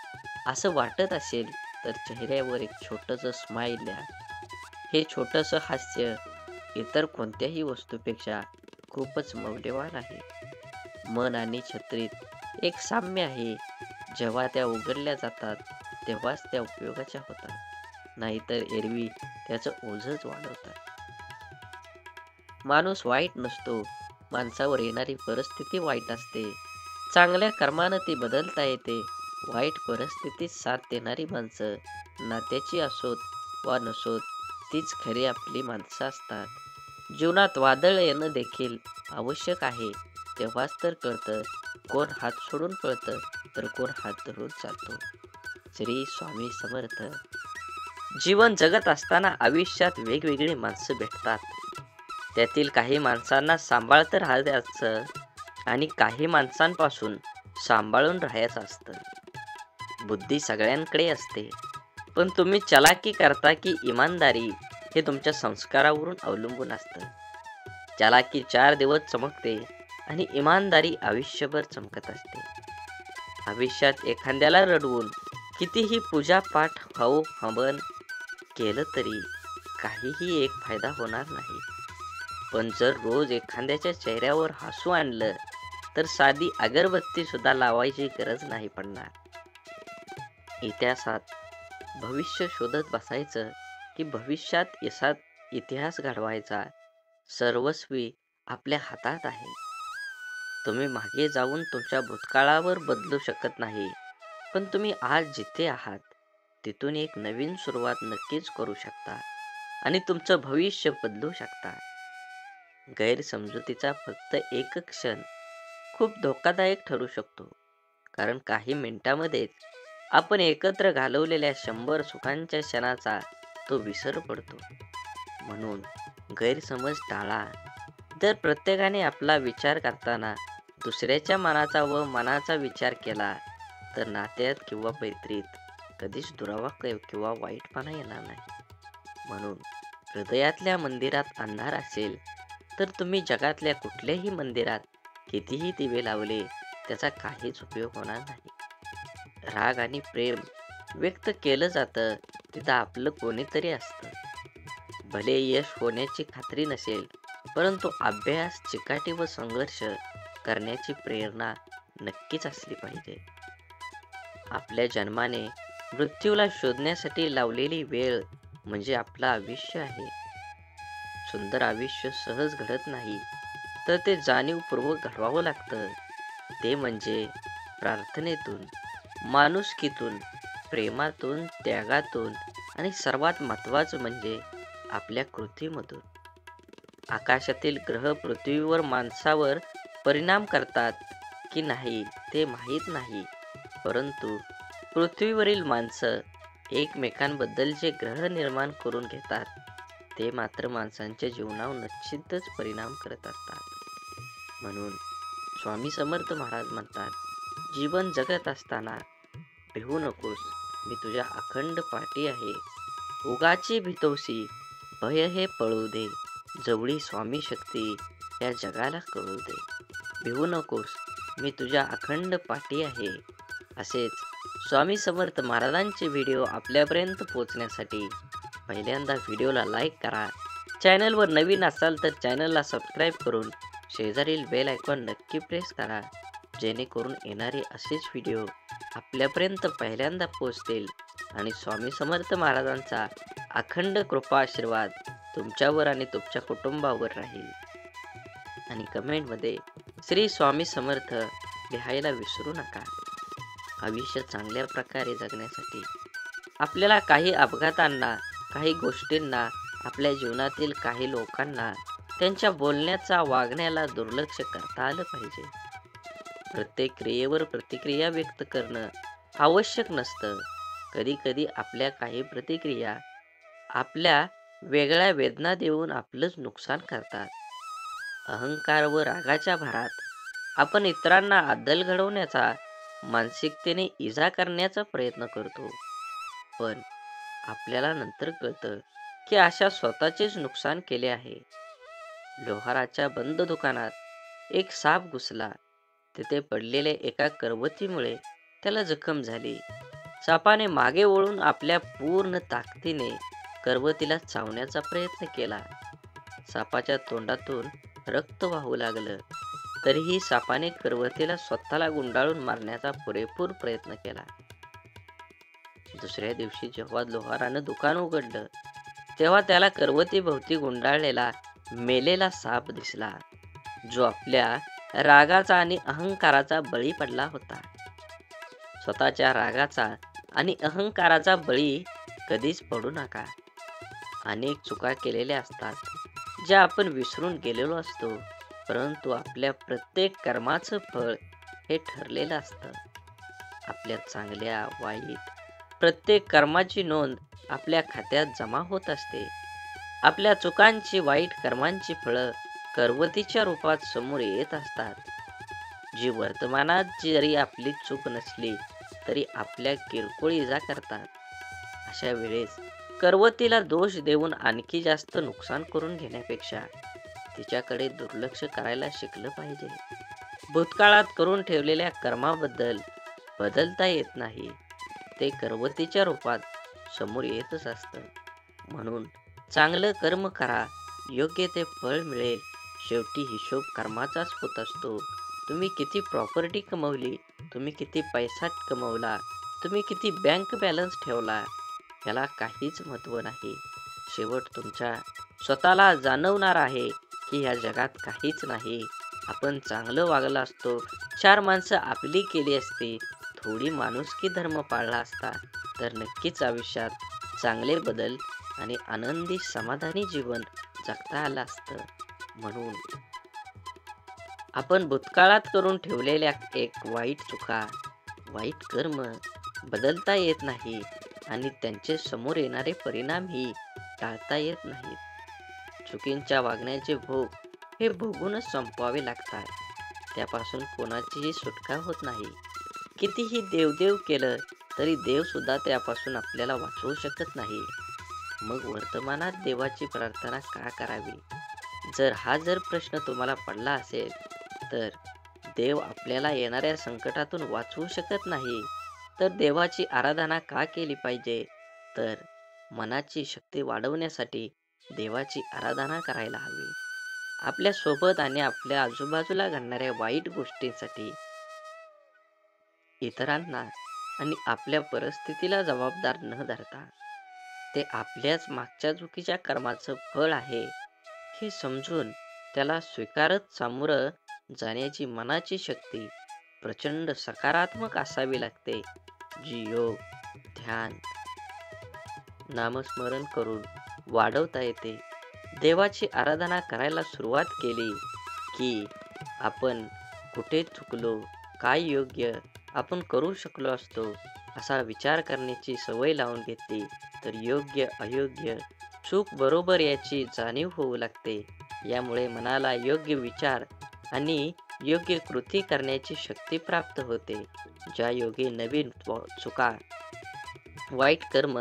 असं वाटत असेल, तर चेहऱ्यावर एक छोटंसं स्माईल द्या. हे छोटंसं हास्य इतर कोणत्याही वस्तूपेक्षा खूपच मौल्यवान आहे. मन आणि छत्रीत एक साम्य आहे. जेव्हा त्या उघडल्या जातात, तेव्हाच त्या उपयोगाच्या होतात, नाहीतर एरवी त्याचं ओझंच वाढवतात. माणूस वाईट नसतो, माणसावर येणारी परिस्थिती वाईट असते. चांगल्या कर्मानं ती बदलता येते. वाईट परिस्थितीत साथ देणारी माणसं, नात्याची असोत वा नसोत, तीच खरी आपली माणसं असतात. जीवनात वादळ येणं देखील आवश्यक आहे. तेव्हाच तर कळतं कोण हात सोडून पळतं तर कोण हात धरून चालतो. श्री स्वामी समर्थ. जीवन जगत असताना आयुष्यात वेगवेगळी माणसं भेटतात. त्यातील काही माणसांना सांभाळत राहायचं आणि काही माणसांपासून सांभाळून राहायचं असतं. बुद्धी सगळ्यांकडे असते, पण तुम्ही चलाकी करता की इमानदारी हे तुमच्या संस्कारावरून अवलंबून असतं. चलाकी 4 दिवस चमकते आणि इमानदारी आयुष्यभर चमकत असते. आयुष्यात एखाद्याला रडवून कितीही पूजापाठ हवन केलं तरी काहीही एक फायदा होणार नाही. पण जर रोज एखाद्याच्या चेहऱ्यावर हसू आणलं, तर साधी अगरबत्ती सुद्धा लावायची गरज नाही पडणार. इतिहासात भविष्य शोधत बसायचं की भविष्यात इतिहास घडवायचा, सर्वस्वी आपल्या हातात आहे. तुम्ही मागे जाऊन तुमच्या भूतकाळावर बदलू शकत नाही, पण तुम्ही आज जिथे आहात तिथून एक नवीन सुरुवात नक्कीच करू शकता आणि तुमचं भविष्य बदलू शकता. गैरसमजुतीचा फक्त एक क्षण खूप धोकादायक ठरू शकतो. कारण काही मिनिटांमध्येच आपण एकत्र घालवलेल्या 100 सुखांच्या क्षणाचा तो विसर पडतो. म्हणून गैरसमज टाळा. जर प्रत्येकाने आपला विचार करताना दुसऱ्याच्या मनाचा व मनाचा विचार केला, तर नात्यात किंवा मैत्रीत कधीच दुरावा किंवा वाईटपणा येणार नाही. म्हणून हृदयातल्या मंदिरात अंधार असेल, तर तुम्ही जगातल्या कुठल्याही मंदिरात कितीही दिवे लावले, त्याचा काहीच उपयोग होणार नाही. राग आणि प्रेम व्यक्त केलं जातं, तिथं आपलं कोणीतरी असतं. भले यश होण्याची खात्री नसेल, परंतु अभ्यास, चिकाटी व संघर्ष करण्याची प्रेरणा नक्कीच असली पाहिजे. आपल्या जन्माने मृत्यूला शोधण्यासाठी लावलेली वेळ म्हणजे आपलं आयुष्य आहे. सुंदर आयुष्य सहज घडत नाही, तर ते जाणीवपूर्वक घडवावं लागतं. ते म्हणजे प्रार्थनेतून, माणुसकीतून, प्रेमातून, त्यागातून आणि सर्वात महत्त्वाचं म्हणजे आपल्या कृतीमधून. आकाशातील ग्रह पृथ्वीवर माणसावर परिणाम करतात की नाही ते माहीत नाही, परंतु पृथ्वीवरील माणसं एकमेकांबद्दल जे ग्रह निर्माण करून घेतात, ते मात्र माणसांच्या जीवनावर निश्चितच परिणाम करत असतात. म्हणून स्वामी समर्थ महाराज म्हणतात, जीवन जगत असताना भिवू नकोस, मी तुझ्या अखंड पाठी आहे. उगाची भीतोसी, भय हे पळू दे, जवळी स्वामी शक्ती या जगाला कळू दे. भिवू नकोस, मी तुझ्या अखंड पाठी आहे. असेच स्वामी समर्थ महाराजांचे व्हिडिओ आपल्यापर्यंत पोहोचण्यासाठी पहिल्यांदा व्हिडिओला लाईक करा. चॅनलवर नवीन असाल तर चॅनलला सबस्क्राईब करून शेजारील बेल आयकॉन नक्की प्रेस करा, जेणेकरून येणारे असेच व्हिडिओ आपल्यापर्यंत पहिल्यांदा पोहोचतील आणि स्वामी समर्थ महाराजांचा अखंड कृपा आशीर्वाद तुमच्यावर आणि तुमच्या कुटुंबावर राहील. आणि कमेंटमध्ये श्री स्वामी समर्थ लिहायला विसरू नका. आयुष्य चांगल्या प्रकारे जगण्यासाठी आपल्याला काही अपघातांना, काही गोष्टींना, आपल्या जीवनातील काही लोकांना त्यांच्या बोलण्याचा, वागण्याला दुर्लक्ष करता आलं पाहिजे. प्रत्येक क्रियेवर प्रतिक्रिया व्यक्त करणं आवश्यक नसतं. कधी कधी आपल्या काही प्रतिक्रिया आपल्या वेगळ्या वेदना देऊन आपलंच नुकसान करतात. अहंकार व रागाच्या भरात आपण इतरांना अद्दल घडवण्याचा, मानसिकतेने इजा करण्याचा प्रयत्न करतो. पण आपल्याला नंतर कळतं की अशा स्वतःचेच नुकसान केले आहे. लोहाराच्या बंद दुकानात एक साप घुसला. तिथे पडलेल्या एका करवतीमुळे त्याला जखम झाली. सापाने मागे वळून आपल्या पूर्ण ताकदीने करवतीला चावण्याचा प्रयत्न केला. सापाच्या तोंडातून रक्त वाहू लागलं. तरीही सापाने करवतीला स्वतःला गुंडाळून मारण्याचा पुरेपूर प्रयत्न केला. दुसऱ्या दिवशी जेव्हा लोहारानं दुकान उघडलं, तेव्हा त्याला करवतीभोवती गुंडाळलेला मेलेला साप दिसला, जो आपल्या रागाचा आणि अहंकाराचा बळी पडला होता. स्वतःच्या रागाचा आणि अहंकाराचा बळी कधीच पडू नका. अनेक चुका केलेल्या असतात, ज्या आपण विसरून गेलेलो असतो, परंतु आपल्या प्रत्येक कर्माचं फळ हे ठरलेलं असतं. आपल्या चांगल्या वाईट प्रत्येक कर्माची नोंद आपल्या खात्यात जमा होत असते. आपल्या चुकांची, वाईट कर्मांची फळं करवतीच्या रूपात समोर येत असतात, जी वर्तमानात जरी आपली चूक नसली तरी आपल्या किरकोळ इजा करतात. अशा वेळेस करवतीला दोष देऊन आणखी जास्त नुकसान करून घेण्यापेक्षा तिच्याकडे दुर्लक्ष करायला शिकलं पाहिजे. भूतकाळात करून ठेवलेल्या कर्माबद्दल बदलता येत नाही, ते करवतीच्या रूपात समोर येतच असतं. म्हणून चांगलं कर्म करा, योग्य ते फळ मिळेल. शेवटी हिशोब कर्माचाच होत असतो. तुम्ही किती प्रॉपर्टी कमवली, तुम्ही किती पैसा कमवला, तुम्ही किती बँक बॅलन्स ठेवला, याला काहीच महत्त्व नाही. शेवट तुमच्या स्वतःला जाणवणार आहे की ह्या जगात काहीच नाही. आपण चांगलं वागलं असतो, 4 माणसं आपली केली असती, थोडी माणुसकी धर्म पाळला असता, तर नक्कीच आयुष्यात चांगले बदल आणि आनंदी समाधानी जीवन जगता आलं असतं. म्हणून आपण भूतकाळात करून ठेवलेल्या एक वाईट चुका, वाईट कर्म बदलता येत नाही आणि त्यांचे समोर येणारे परिणामही टाळता येत नाहीत. चुकींच्या वागण्याचे भोग हे भोगूनच संपवावे लागतात. त्यापासून कोणाचीही सुटका होत नाही. कितीही देवदेव केलं तरी देव सुद्धा त्यापासून आपल्याला वाचवू शकत नाही. मग वर्तमानात देवाची प्रार्थना का करावी? जर प्रश्न तुम्हाला पडला असेल, तर देव आपल्याला येणाऱ्या संकटातून वाचवू शकत नाही, तर देवाची आराधना का केली पाहिजे? तर मनाची शक्ती वाढवण्यासाठी देवाची आराधना करायला हवी. आपल्या सोबत आणि आपल्या आजूबाजूला घडणाऱ्या वाईट गोष्टींसाठी इतरांना आणि आपल्या परिस्थितीला जबाबदार न धरता ते आपल्याच मागच्या चुकीच्या कर्माचं फळ आहे हे समजून त्याला स्वीकारत सामोरं जाण्याची मनाची शक्ती प्रचंड सकारात्मक असावी लागते, जी योग, ध्यान, नामस्मरण करून वाढवता येते. देवाची आराधना करायला सुरुवात केली की आपण कुठे चुकलो, काय योग्य आपण करू शकलो असतो असा विचार करण्याची सवय लावून घेतली, तर योग्य अयोग्य, चूक बरोबर याची जाणीव होऊ लागते. यामुळे मनाला योग्य विचार आणि योग्य कृती करण्याची शक्ती प्राप्त होते, ज्या योगे नवीन चुका, वाईट कर्म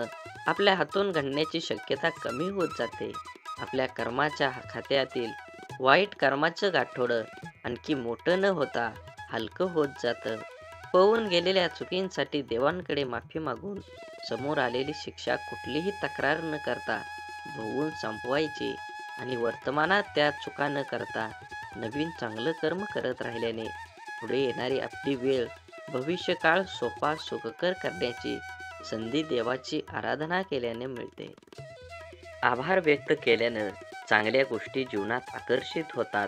आपल्या हातून घडण्याची शक्यता कमी होत जाते. आपल्या कर्माच्या खात्यातील वाईट कर्माचं गाठोडं आणखी मोठं न होता हलकं होत जातं. होऊन गेलेल्या चुकींसाठी देवांकडे माफी मागून समोर आलेली शिक्षा कुठलीही तक्रार न करता भोगून संपवायची आणि वर्तमानात त्या चुका न करता नवीन चांगलं कर्म करत राहिल्याने पुढे येणारी आपली वेळ, भविष्यकाळ सोपा सुखकर करण्याची संधी देवाची आराधना केल्याने मिळते. आभार व्यक्त केल्यानं चांगल्या गोष्टी जीवनात आकर्षित होतात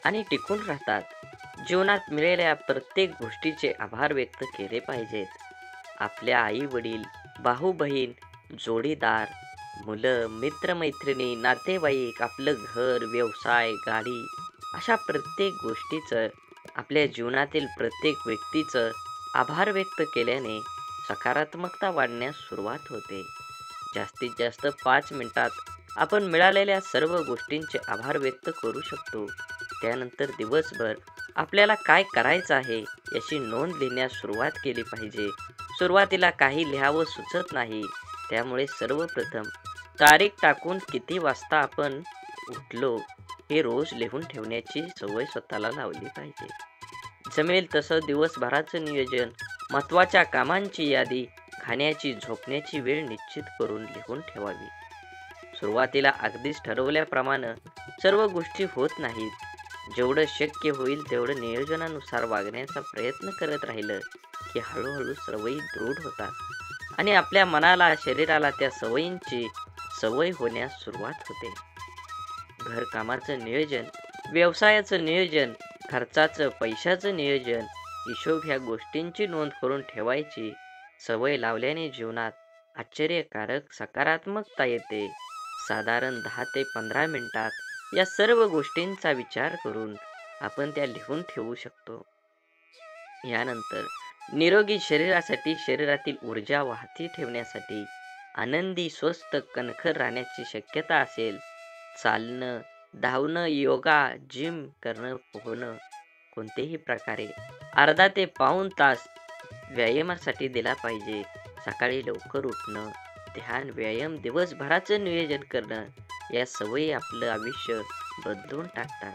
आणि टिकून राहतात. जीवनात मिळालेल्या प्रत्येक गोष्टीचे आभार व्यक्त केले पाहिजेत. आपल्या आई वडील, भाऊ बहीण, जोडीदार, मुलं, मित्रमैत्रिणी, नातेवाईक, आपलं घर, व्यवसाय, गाडी अशा प्रत्येक गोष्टीचं, आपल्या जीवनातील प्रत्येक व्यक्तीचं आभार व्यक्त केल्याने सकारात्मकता वाढण्यास सुरुवात होते. जास्तीत जास्त 5 मिनिटात आपण मिळालेल्या सर्व गोष्टींचे आभार व्यक्त करू शकतो. त्यानंतर दिवसभर आपल्याला काय करायचं आहे याची नोंद लिहिण्यास सुरुवात केली पाहिजे. सुरुवातीला काही लिहावं सुचत नाही, त्यामुळे सर्वप्रथम तारीख टाकून किती वाजता आपण उठलो हे रोज लिहून ठेवण्याची सवय स्वतःला लावली पाहिजे. जमेल तसं दिवसभराचं नियोजन, महत्त्वाच्या कामांची यादी, खाण्याची झोपण्याची वेळ निश्चित करून लिहून ठेवावी. सुरुवातीला अगदीच ठरवल्याप्रमाणे सर्व गोष्टी होत नाहीत. जेवढं शक्य होईल तेवढं नियोजनानुसार वागण्याचा प्रयत्न करत राहिलं की हळूहळू सवयी दृढ होतात आणि आपल्या मनाला, शरीराला त्या सवयींची सवय होण्यास सुरुवात होते. घरकामाचं नियोजन, व्यवसायाचं नियोजन, खर्चाचं, पैशाचं नियोजन, हिशोब ह्या गोष्टींची नोंद करून ठेवायची सवय लावल्याने जीवनात आश्चर्यकारक सकारात्मकता येते. साधारण 10 ते 15 मिनिटात या सर्व गोष्टींचा विचार करून आपण त्या लिहून ठेवू शकतो. यानंतर निरोगी शरीरासाठी, शरीरातील ऊर्जा वाहती ठेवण्यासाठी, आनंदी, स्वस्थ, कणखर राहण्याची शक्यता असेल, चालणं, धावणं, योगा, जिम करणं, पोहणं, कोणत्याही प्रकारे अर्धा ते पाऊण तास व्यायामासाठी दिला पाहिजे. सकाळी लवकर उठणं, ध्यान, व्यायाम, दिवसभराचं नियोजन करणं या सवयी आपलं आयुष्य बदलून टाकतात.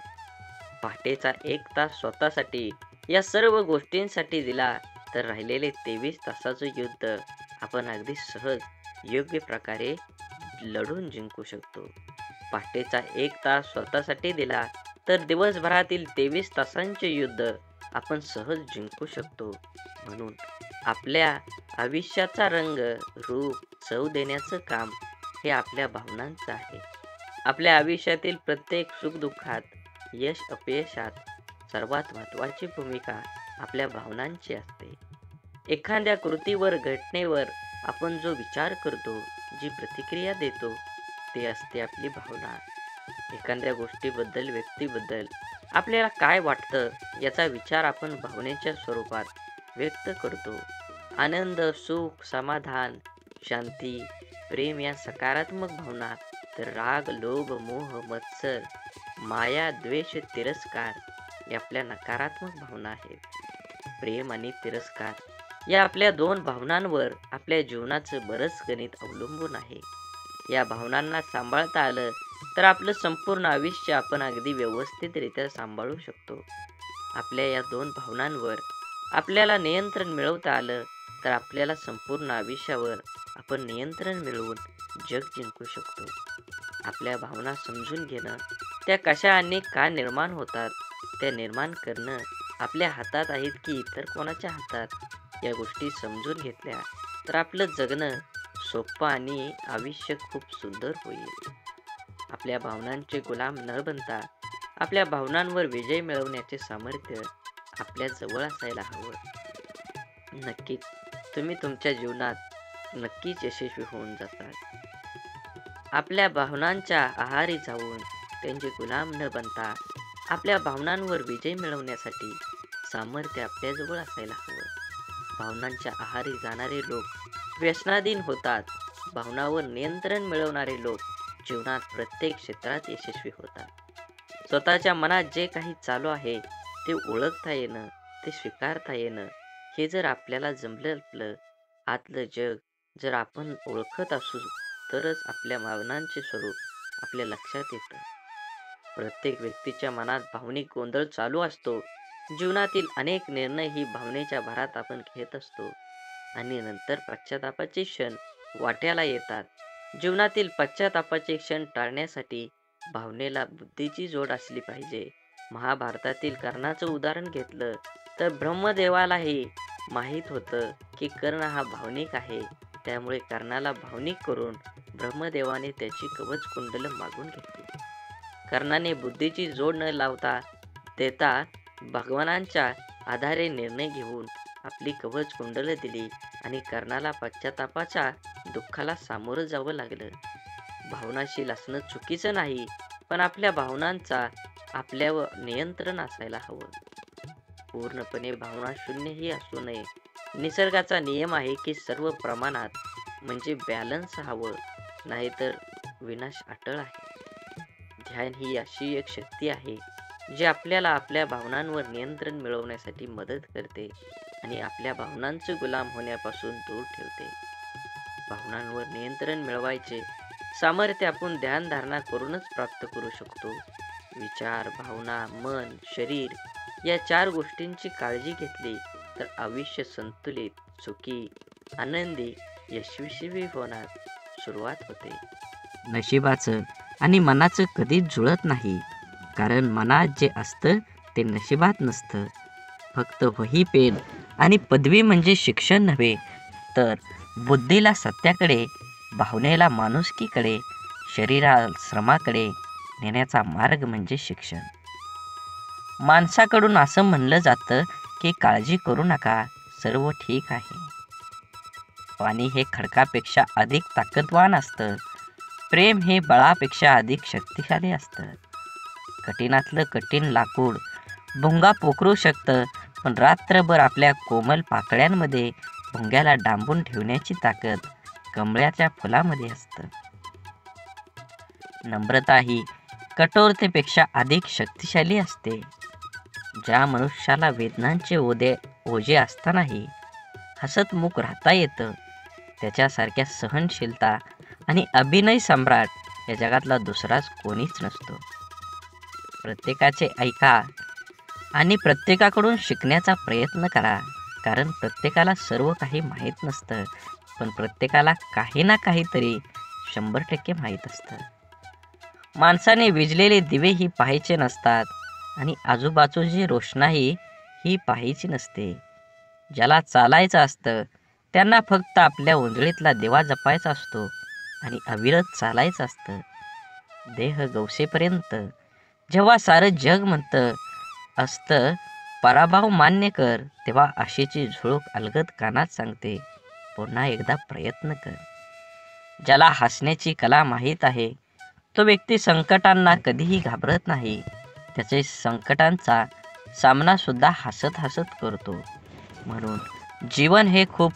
पहाटेचा 1 तास स्वतःसाठी या सर्व गोष्टींसाठी दिला तर राहिलेले 23 तासाचं युद्ध आपण अगदी सहज, योग्य प्रकारे लढून जिंकू शकतो. पहाटेचा 1 तास स्वतःसाठी दिला तर दिवसभरातील 23 तासांचे युद्ध आपण सहज जिंकू शकतो. म्हणून आपल्या आयुष्याचा रंग, रूप, चव देण्याचं काम हे आपल्या भावनांचं आहे. आपल्या आयुष्यातील प्रत्येक सुखदुःखात, यश अपयशात सर्वात महत्त्वाची भूमिका आपल्या भावनांची असते. एखाद्या कृतीवर, घटनेवर आपण जो विचार करतो, जी प्रतिक्रिया देतो, ते असते आपली भावना. एखाद्या गोष्टीबद्दल, व्यक्तीबद्दल आपल्याला काय वाटतं याचा विचार आपण भावनेच्या स्वरूपात व्यक्त करतो. आनंद, सुख, समाधान, शांती, प्रेम या सकारात्मक भावना, तर राग, लोभ, मोह, मत्सर, माया, द्वेष, तिरस्कार या आपल्या नकारात्मक भावना आहेत. प्रेम आणि तिरस्कार या आपल्या दोन भावनांवर आपल्या जीवनाचं बरंच गणित अवलंबून आहे. या भावनांना सांभाळता आलं तर आपलं संपूर्ण आयुष्य आपण अगदी व्यवस्थितरित्या सांभाळू शकतो. आपल्या या दोन भावनांवर आपल्याला नियंत्रण मिळवता आलं तर आपल्याला संपूर्ण आयुष्यावर आपण नियंत्रण मिळवून जग जिंकू शकतो. आपल्या भावना समजून घेणं, त्या कशा आणि का निर्माण होतात, त्या निर्माण करणं आपल्या हातात आहेत की इतर कोणाच्या हातात, या गोष्टी समजून घेतल्या तर आपलं जगणं सोपं आणि आयुष्य खूप सुंदर होईल. आपल्या भावनांचे गुलाम न बनता आपल्या भावनांवर विजय मिळवण्याचे सामर्थ्य आपल्या जवळ असायला हवं. नक्कीच तुम्ही तुमच्या जीवनात नक्कीच यशस्वी होऊन जातात. आपल्या भावनांच्या आहारी जाऊन त्यांचे गुलाम न बनता आपल्या भावनांवर विजय मिळवण्यासाठी सामर्थ्य आपल्याजवळ असायला हवं. भावनांच्या आहारी जाणारे लोक व्यसनाधीन होतात. भावनावर नियंत्रण मिळवणारे लोक जीवनात प्रत्येक क्षेत्रात यशस्वी होतात. स्वतःच्या मनात जे काही चालू आहे ते ओळखता येणं, ते स्वीकारता येणं, हे जर आपल्याला जमलं, आतलं जग जर आपण ओळखत असू तरच आपल्या भावनांचे स्वरूप आपल्या लक्षात येतं. प्रत्येक व्यक्तीच्या मनात भावनिक गोंधळ चालू असतो. जीवनातील अनेक निर्णय ही भावनेच्या भरात आपण घेत असतो आणि नंतर पश्चातापाचे क्षण वाट्याला येतात. जीवनातील पश्चातापाचे क्षण टाळण्यासाठी भावनेला बुद्धीची जोड असली पाहिजे. महाभारतातील कर्णाचं उदाहरण घेतलं तर ब्रह्मदेवालाही माहीत होतं की कर्ण हा भावनिक आहे. त्यामुळे कर्णाला भावनिक करून ब्रह्मदेवाने त्याची कवच कुंडल मागून घेतली. कर्णाने बुद्धीची जोड न लावता देता भगवानांच्या आधारे निर्णय घेऊन आपली कवच कुंडल दिली आणि कर्णाला पश्चातापाच्या दुःखाला सामोरं जावं लागलं. भावनाशील असणं चुकीचं नाही, पण आपल्या भावनांचा आपल्यावर नियंत्रण असायला हवं. पूर्णपणे भावना शून्यही असू नये. निसर्गाचा नियम आहे की सर्व प्रमाणात, म्हणजे बॅलन्स हवं, नाहीतर विनाश अटळ आहे. ध्यान ही अशी एक शक्ती आहे जी आपल्याला आपल्या भावनांवर नियंत्रण मिळवण्यासाठी मदत करते आणि आपल्या भावनांचे गुलाम होण्यापासून दूर ठेवते. भावनांवर नियंत्रण मिळवायचे सामर्थ्य आपण ध्यान धारणा करूनच प्राप्त करू शकतो. विचार, भावना, मन, शरीर या चार गोष्टींची काळजी घेतली तर आयुष्य संतुलित, सुखी, आनंदी, यशस्वी होण्यास सुरुवात होते. नशिबाचं आणि मनाचं कधीच जुळत नाही, कारण मनात जे असतं ते नशिबात नसतं. फक्त वही, पेन आणि पदवी म्हणजे शिक्षण नव्हे, तर बुद्धीला सत्याकडे, भावनेला माणुसकीकडे, शरीराला श्रमाकडे नेण्याचा मार्ग म्हणजे शिक्षण. माणसाकडून असं म्हणलं जातं की काळजी करू नका, सर्व ठीक आहे. पाणी हे खडकापेक्षा अधिक ताकदवान असतं. प्रेम हे बळापेक्षा अधिक शक्तिशाली असतं. कठीणातलं कठीण लाकूड भुंगा पोखरू शकतं, पण रात्रभर आपल्या कोमल पाकळ्यांमध्ये भुंग्याला डांबून ठेवण्याची ताकद कमळाच्या फुलामध्ये असतं. नम्रता ही कठोरतेपेक्षा अधिक शक्तिशाली असते. ज्या मनुष्याला वेदनांचे ओझे असतानाही हसतमुख राहता येतं, त्याच्यासारख्या सहनशीलता आणि अभिनय सम्राट या जगातला दुसराच कोणीच नसतो. प्रत्येकाचे ऐका आणि प्रत्येकाकडून शिकण्याचा प्रयत्न करा, कारण प्रत्येकाला सर्व काही माहीत नसतं, पण प्रत्येकाला काही ना काहीतरी 100% माहीत असतं. माणसाने विझलेले दिवे ही पाहायचे नसतात आणि आजूबाजूची रोषणाई ही पाहायची नसते. ज्याला चालायचं असतं त्यांना फक्त आपल्या उंजळीतला दिवा जपायचा असतो आणि अविरत चालायचं असतं. देह गवसेपर्यंत. जेव्हा सारं जग म्हणतं असतं पराभव मान्य कर, तेव्हा आशेची झुळूक अलगद कानात सांगते, पुन्हा एकदा प्रयत्न कर. ज्याला हसण्याची कला माहीत आहे तो व्यक्ती संकटांना कधीही घाबरत नाही. त्याचे संकटांचा सामना सुद्धा हसत हसत करतो. म्हणून जीवन हे खूप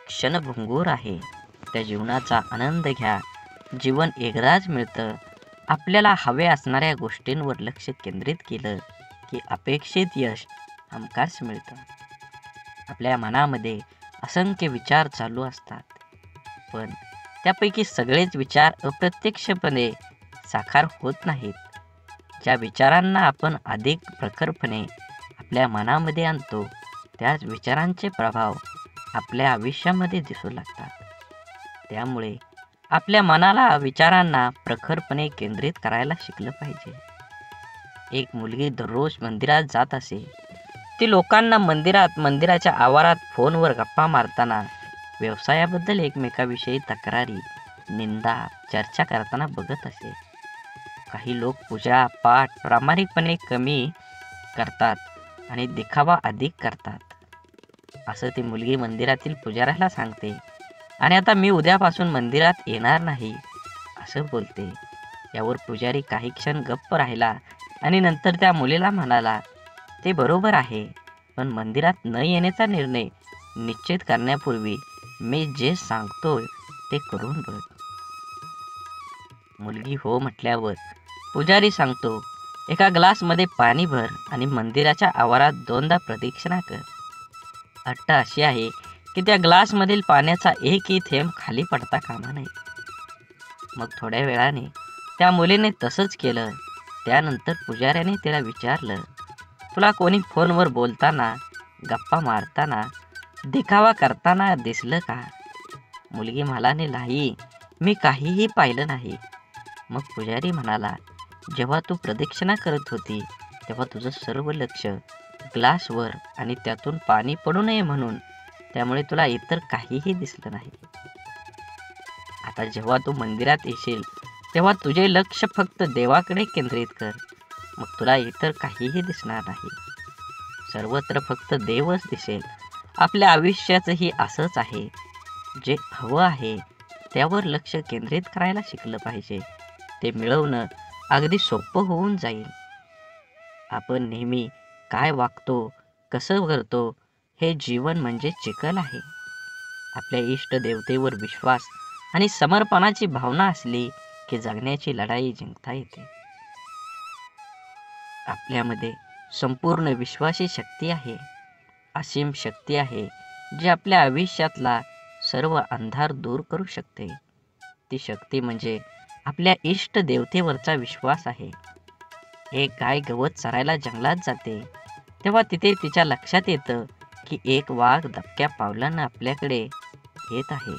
क्षणभंगूर आहे. त्या जीवनाचा आनंद घ्या. जीवन एकदाच मिळतं. आपल्याला हवे असणाऱ्या गोष्टींवर लक्ष केंद्रित केलं की अपेक्षित यश हमखास मिळतं. आपल्या मनामध्ये असंख्य विचार चालू असतात, पण त्यापैकी सगळेच विचार अप्रत्यक्षपणे साकार होत नाहीत. ज्या विचारांना आपण अधिक प्रखरपणे आपल्या मनामध्ये आणतो, त्याच विचारांचे प्रभाव आपल्या आयुष्यामध्ये दिसू लागतात. त्यामुळे आपल्या मनाला विचारांना प्रखरपणे केंद्रित करायला शिकलं पाहिजे. एक मुलगी दररोज मंदिरात जात असे. ती लोकांना मंदिराच्या आवारात फोनवर गप्पा मारताना, व्यवसायाबद्दल एकमेकाविषयी तक्रारी, निंदा, चर्चा करताना बघत असे. काही लोक पूजा पाठ प्रामाणिकपणे कमी करतात आणि दिखावा अधिक करतात. असं ती मुलगी मंदिरातील पुजाऱ्याला सांगते आणि आता मी उद्यापासून मंदिरात येणार नाही असं बोलते. यावर पुजारी काही क्षण गप्प राहिला आणि नंतर त्या मुलीला म्हणाला, ते बरोबर आहे, पण मंदिरात न येण्याचा निर्णय निश्चित करण्यापूर्वी मी जे सांगतोय ते करून बघ. मुलगी हो म्हटल्यावर पुजारी सांगतो, एका ग्लासमध्ये पाणी भर आणि मंदिराच्या आवारात 2दा प्रदक्षिणा कर. अट्ट अशी आहे की त्या ग्लासमधील पाण्याचा एकही थेंब खाली पडता कामा नये. मग थोड्या वेळाने त्या मुलीने तसंच केलं. त्यानंतर पुजाऱ्याने तिला विचारलं, तुला कोणी फोनवर बोलताना, गप्पा मारताना, दिखावा करताना दिसलं का? मुलगी म्हणाली, नाही, मी काहीही पाहिलं नाही. मग पुजारी म्हणाला, जेव्हा तू प्रदक्षिणा करत होती तेव्हा तुझं सर्व लक्ष ग्लासवर आणि त्यातून पाणी पडू नये म्हणून, त्यामुळे तुला इतर काहीही दिसलं नाही. आता जेव्हा तू मंदिरात येशील तेव्हा तुझे लक्ष फक्त देवाकडे केंद्रित कर. मग तुला इतर काहीही दिसणार नाही. सर्वत्र फक्त देवच दिसेल. आपल्या आयुष्याचंही असंच आहे. जे हवं आहे त्यावर लक्ष केंद्रित करायला शिकलं पाहिजे. ते मिळवणं अगदी सोपं होऊन जाईल. आपण नेहमी काय वागतो, कसं करतो, हे जीवन म्हणजे चिखल आहे. आपल्या इष्ट देवतेवर विश्वास आणि समर्पणाची भावना असली की जगण्याची लढाई जिंकता येते. आपल्यामध्ये संपूर्ण विश्वाची शक्ती आहे. असीम शक्ती आहे जी आपल्या आयुष्यातला सर्व अंधार दूर करू शकते. ती शक्ती म्हणजे आपल्या इष्ट देवतेवरचा विश्वास आहे. एक गाय गवत चरायला जंगलात जाते तेव्हा तिथे तिच्या लक्षात येतं की एक वाघ दबक्या पावलानं आपल्याकडे येत आहे.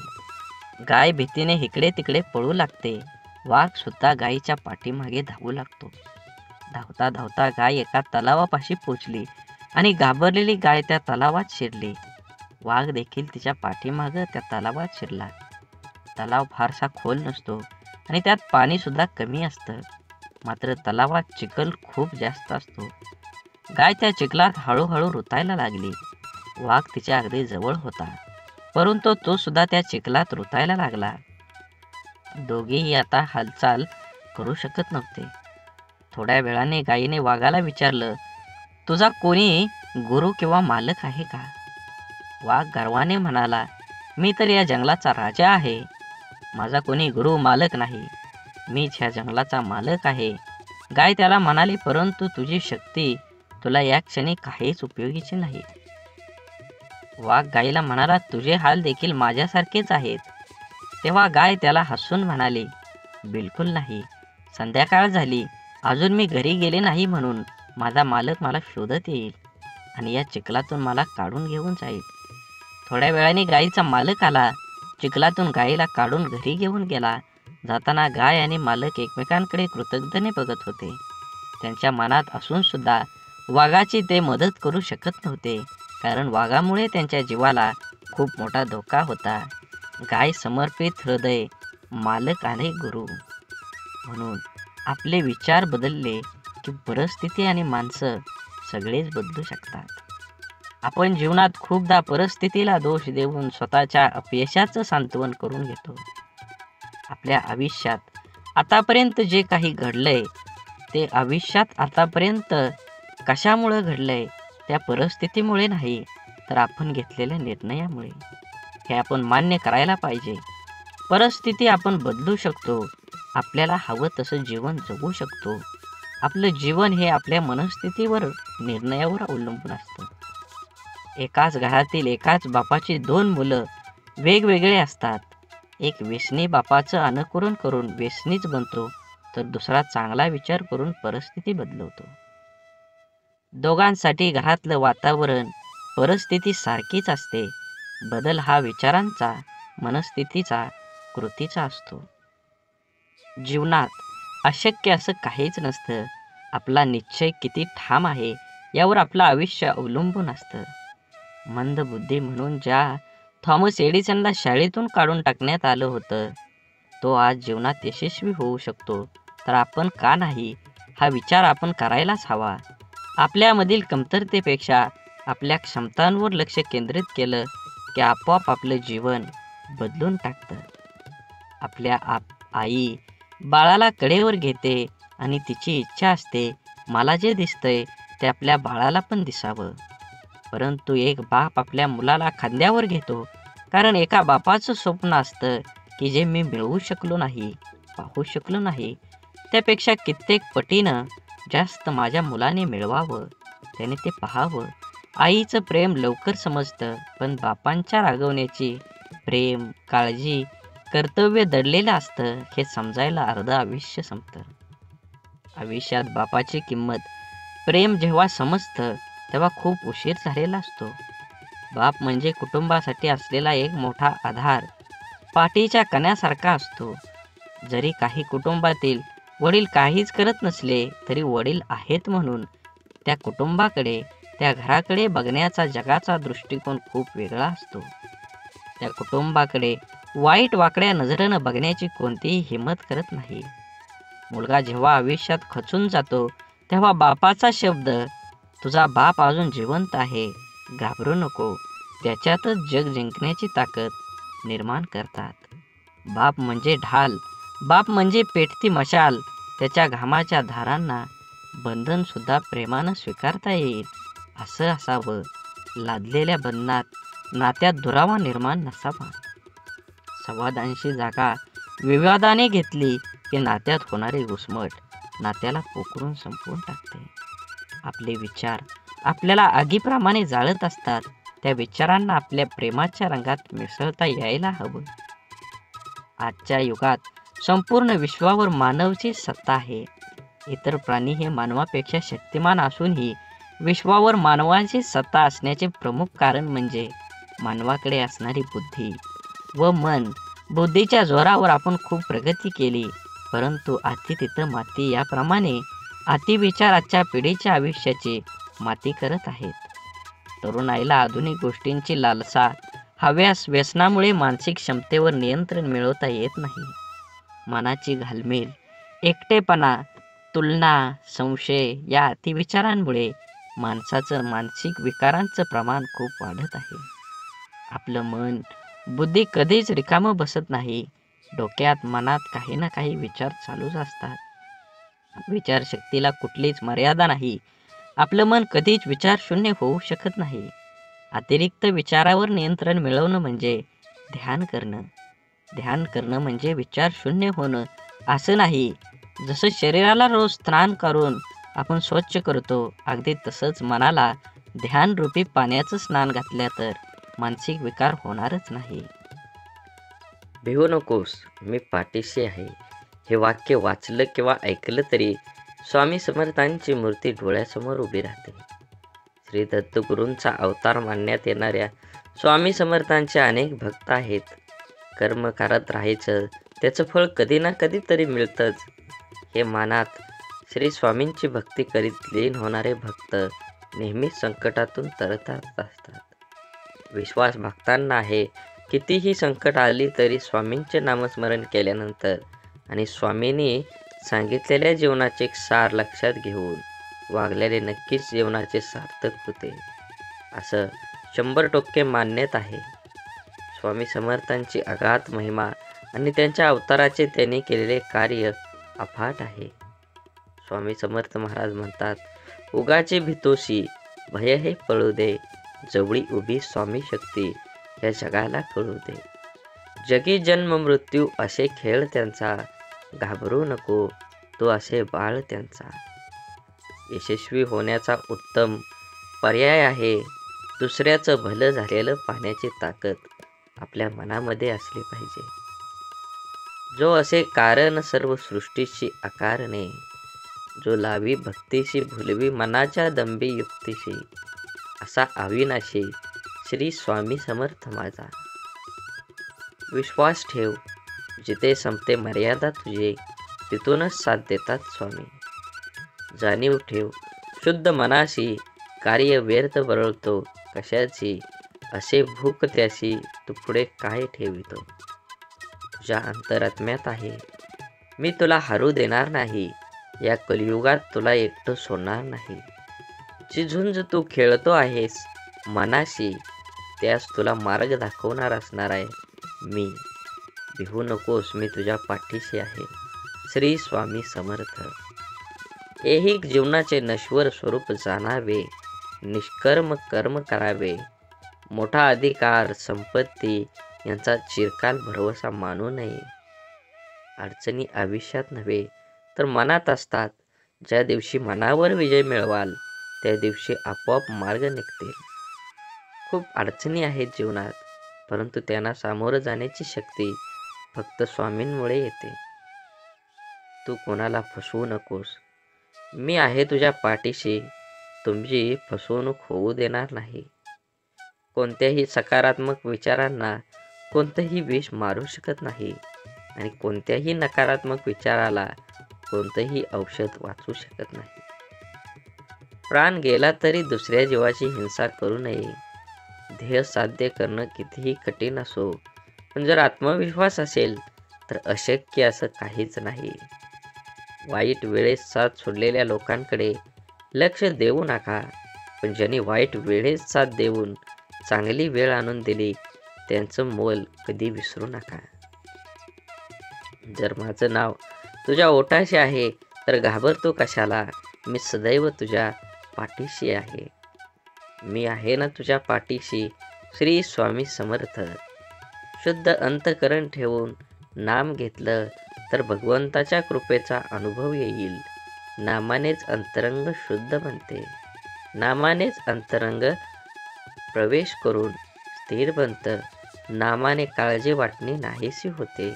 गाय भीतीने इकडे तिकडे पळू लागते. वाघ सुद्धा गायीच्या पाठीमागे धावू लागतो. धावता धावता गाय एका तलावापाशी पोचली आणि घाबरलेली गाय त्या तलावात शिरली. वाघ देखील तिच्या पाठीमागं त्या तलावात शिरला. तलाव फारसा खोल नसतो आणि त्यात पाणी सुद्धा कमी असतं. मात्र तलावात चिखल खूप जास्त असतो. गाय त्या चिखलात हळूहळू रुतायला लागली. वाघ तिच्या अगदी जवळ होता, परंतु तो सुद्धा त्या चिखलात रुतायला लागला. दोघेही आता हालचाल करू शकत नव्हते. थोड्या वेळाने गायीने वाघाला विचारलं, तुझा कोणी गुरु किंवा मालक आहे का? वाघ गर्वाने म्हणाला, मी तर या जंगलाचा राजा आहे. माझा कोणी गुरु मालक नाही. मीच ह्या जंगलाचा मालक आहे. गाय त्याला म्हणाली, परंतु तुझी शक्ती तुला या क्षणी काहीच उपयोगीची नाही. वाघ गायीला म्हणाला, तुझे हाल देखील माझ्यासारखेच आहेत. तेव्हा गाय त्याला हसून म्हणाली, बिलकुल नाही. संध्याकाळ झाली, अजून मी घरी गेले नाही म्हणून माझा मालक मला शोधत येईल आणि या चिखलातून मला काढून घेऊन जाईल. थोड्या वेळाने गायीचा मालक आला. चिखलातून गायीला काढून घरी घेऊन गेला. जाताना गाय आणि मालक एकमेकांकडे कृतज्ञतेने बघत होते. त्यांच्या मनात असून सुद्धा वाघाची ते मदत करू शकत नव्हते, कारण वाघामुळे त्यांच्या जीवाला खूप मोठा धोका होता. गाय समर्पित हृदय, मालक आणि गुरु. म्हणून आपले विचार बदलले की परिस्थिती आणि माणसं सगळेच बदलू शकतात. आपण जीवनात खूपदा परिस्थितीला दोष देऊन स्वतःच्या अपयशाचं सांत्वन करून घेतो. आपल्या आयुष्यात आतापर्यंत जे काही घडलंय ते आयुष्यात आतापर्यंत कशामुळं घडलंय, त्या परिस्थितीमुळे नाही, तर आपण घेतलेल्या निर्णयामुळे. हे आपण मान्य करायला पाहिजे. परिस्थिती आपण बदलू शकतो. आपल्याला हवं तसं जीवन जगू शकतो. आपलं जीवन हे आपल्या मनस्थितीवर, निर्णयावर अवलंबून असतं. एकाच घरातील एकाच बापाची 2 मुलं वेगवेगळे असतात. एक व्यसनी बापाचं अनुकरण करून व्यसनीच बनतो, तर दुसरा चांगला विचार करून परिस्थिती बदलवतो. दोघांसाठी घरातलं वातावरण, परिस्थिती सारखीच असते. बदल हा विचारांचा, मनस्थितीचा, कृतीचा असतो. जीवनात अशक्य असं काहीच नसतं. आपला निश्चय किती ठाम आहे यावर आपलं आयुष्य अवलंबून असतं. मंदबुद्धी म्हणून ज्या थॉमस एडिसनला शाळेतून काढून टाकण्यात आलं होतं, तो आज जीवनात यशस्वी होऊ शकतो, तर आपण का नाही, हा विचार आपण करायलाच हवा. आपल्यामधील कमतरतेपेक्षा आपल्या क्षमतांवर लक्ष केंद्रित केलं की आपोआप आपलं जीवन बदलून टाकतं. आपल्या आई बाळाला कडेवर घेते आणि तिची इच्छा असते, मला जे दिसतंय ते आपल्या बाळाला पण दिसावं. परंतु एक बाप आपल्या मुलाला खांद्यावर घेतो, कारण एका बापाचं स्वप्न असतं की जे मी मिळवू शकलो नाही, पाहू शकलो नाही, त्यापेक्षा कित्येक पटीनं जास्त माझ्या मुलाने मिळवावं, त्याने ते पाहावं. आईचं प्रेम लवकर समजतं, पण बापांच्या रागवण्याची प्रेम, काळजी, कर्तव्य दडलेलं असतं, हे समजायला अर्ध आयुष्य संपतं. आयुष्यात बापाची किंमत, प्रेम जेव्हा समजतं तेव्हा खूप उशीर झालेला असतो. बाप म्हणजे कुटुंबासाठी असलेला एक मोठा आधार, पाठीच्या कण्यासारखा असतो. जरी काही कुटुंबातील वडील काहीच करत नसले तरी वडील आहेत म्हणून त्या कुटुंबाकडे, त्या घराकडे बघण्याचा जगाचा दृष्टिकोन खूप वेगळा असतो. त्या कुटुंबाकडे वाईट वाकड्या नजरेनं बघण्याची कोणतीही हिंमत करत नाही. मुलगा जेव्हा आयुष्यात खचून जातो तेव्हा बापाचा शब्द, तुझा बाप अजून जिवंत आहे, घाबरू नको, त्याच्यातच जग जिंकण्याची ताकद निर्माण करतात. बाप म्हणजे ढाल, बाप म्हणजे पेटती मशाल. त्याच्या घामाच्या धारांना बंधनसुद्धा प्रेमानं स्वीकारता येईल असं असावं. लादलेल्या बंधनात नात्यात दुरावा निर्माण नसावा. संवादांशी जागा विवादाने घेतली की नात्यात होणारी घुसमट नात्याला पोखरून संपवून टाकते. आपले विचार आपल्याला आगीप्रमाणे जाळत असतात. त्या विचारांना आपल्या प्रेमाच्या रंगात मिसळता यायला हवं. आजच्या युगात संपूर्ण विश्वावर मानवाची सत्ता आहे. इतर प्राणी हे मानवापेक्षा शक्तिमान असूनही विश्वावर मानवाची सत्ता असण्याचे प्रमुख कारण म्हणजे मानवाकडे असणारी बुद्धी व मन. बुद्धीच्या जोरावर आपण खूप प्रगती केली, परंतु अति तिथं माती याप्रमाणे अतिविचार आजच्या पिढीच्या आयुष्याची माती करत आहेत. तरुणाईला आधुनिक गोष्टींची लालसा, हव्यास, व्यसनामुळे मानसिक क्षमतेवर नियंत्रण मिळवता येत नाही. मनाची घालमेल, एकटेपणा, तुलना, संशय या अतिविचारांमुळे माणसाचं मानसिक विकारांचं प्रमाण खूप वाढत आहे. आपलं मन, बुद्धी कधीच रिकामं बसत नाही. डोक्यात, मनात काही ना काही विचार चालूच असतात. विचारशक्तीला कुठलीच मर्यादा नाही. आपलं मन कधीच विचारशून्य होऊ शकत नाही. अतिरिक्त विचारावर नियंत्रण मिळवणं म्हणजे ध्यान करणं. ध्यान करणं म्हणजे विचारशून्य होणं असं नाही. जसं शरीराला रोज स्नान करून आपण स्वच्छ करतो, अगदी तसंच मनाला ध्यानरूपी पाण्याचं स्नान घातलं तर मानसिक विकार होणारच नाही. भिवू नकोस, मी पाठीशी आहे. हे वाक्य वाचलं किंवा ऐकलं तरी स्वामी समर्थांची मूर्ती डोळ्यासमोर उभी राहते. श्री दत्तगुरूंचा अवतार मानण्यात येणाऱ्या स्वामी समर्थांचे अनेक भक्त आहेत. कर्म करत राहायचं, त्याचं फळ कधी ना कधी तरी मिळतंच हे मनात श्री स्वामींची भक्ती करीत लीन होणारे भक्त नेहमीच संकटातून तरतरत असतात. विश्वास भक्तांना आहे, कितीही संकट आली तरी स्वामींचे नामस्मरण केल्यानंतर आणि स्वामींनी सांगितलेल्या जीवनाचे सार लक्षात घेऊन वागल्याने नक्कीच जीवनाचे सार्थक होते, असं 100% मान्यता आहे. स्वामी समर्थांची अगाध महिमा आणि त्यांच्या अवताराचे त्यांनी केलेले कार्य अफाट आहे. स्वामी समर्थ महाराज म्हणतात, उगाचे भीतोशी भय हे पळू दे, जवळी उभी स्वामी शक्ती या जगाला कळू दे. जगी जन्म मृत्यू असे खेळ त्यांचा, घाबरू नको तो असे बाळ त्यांचा. यशस्वी होण्याचा उत्तम पर्याय आहे दुसऱ्याचं भलं झालेलं पाहण्याची ताकद आपल्या मनामध्ये असली पाहिजे. जो असे कारण सर्व सृष्टीची आकारणे, जो लावी भक्तीशी भुलवी मनाच्या दंबी युक्तीशी, असा अविनाशी श्री स्वामी समर्थ माझा. विश्वास ठेव, जिथे संपते मर्यादा तुझे, तिथूनच साथ देतात स्वामी. जाणीव ठेव, शुद्ध मनाशी कार्य व्यर्थ बरळतो कशाची, असे भूक त्याशी तू पुढे काय ठेवितो. तुझ्या अंतरात्म्यात आहे, मी तुला हरू देणार नाही, या कलियुगात तुला एकटं सोडणार नाही. जी झुंज तू खेळतो आहेस मनाशी, त्यास तुला मार्ग दाखवणार असणार आहे मी. भिवू नकोस, मी तुझ्या पाठीशी आहे. श्री स्वामी समर्थ. ऐहिक जीवनाचे नश्वर स्वरूप जाणावे, निष्कर्म कर्म करावे. मोठा अधिकार संपत्ती यांचा चिरकाल भरवसा मानू नये. अडचणी आयुष्यात नव्हे तर मनात असतात. ज्या दिवशी मनावर विजय मिळवाल त्या दिवशी आपोआप मार्ग निघतील. खूप अडचणी आहेत जीवनात, परंतु त्यांना सामोरं जाण्याची शक्ती फक्त स्वामींमुळे येते. तू कोणाला फसवू नकोस. मी आहे तुझ्या पाठीशी, तुमची फसवणूक होऊ देणार नाही. कोणत्याही सकारात्मक विचारांना कोणतंही विष मारू शकत नाही आणि कोणत्याही नकारात्मक विचाराला कोणतंही औषध वाचू शकत नाही. प्राण गेला तरी दुसऱ्या जीवाची हिंसा करू नये. ध्येय साध्य करणं कितीही कठीण असो, पण जर आत्मविश्वास असेल तर अशक्य असं काहीच नाही. वाईट वेळेत साथ सोडलेल्या लोकांकडे लक्ष देऊ नका, पण ज्यांनी वाईट वेळेत साथ देऊन चांगली वेळ आणून दिली त्यांचं मोल कधी विसरू नका. जर माझं नाव तुझ्या ओठाशी आहे तर घाबरतो कशाला, मी सदैव तुझ्या पाठीशी आहे. मी आहे ना तुझ्या पाठीशी. श्री स्वामी समर्थ. शुद्ध अंतकरण ठेवून नाम घेतलं तर भगवंताच्या कृपेचा अनुभव येईल. नामानेच अंतरंग शुद्ध बनते. नामानेच अंतरंग प्रवेश करून स्थिर बनतं. नामाने काळजी वाटणे नाहीशी होते.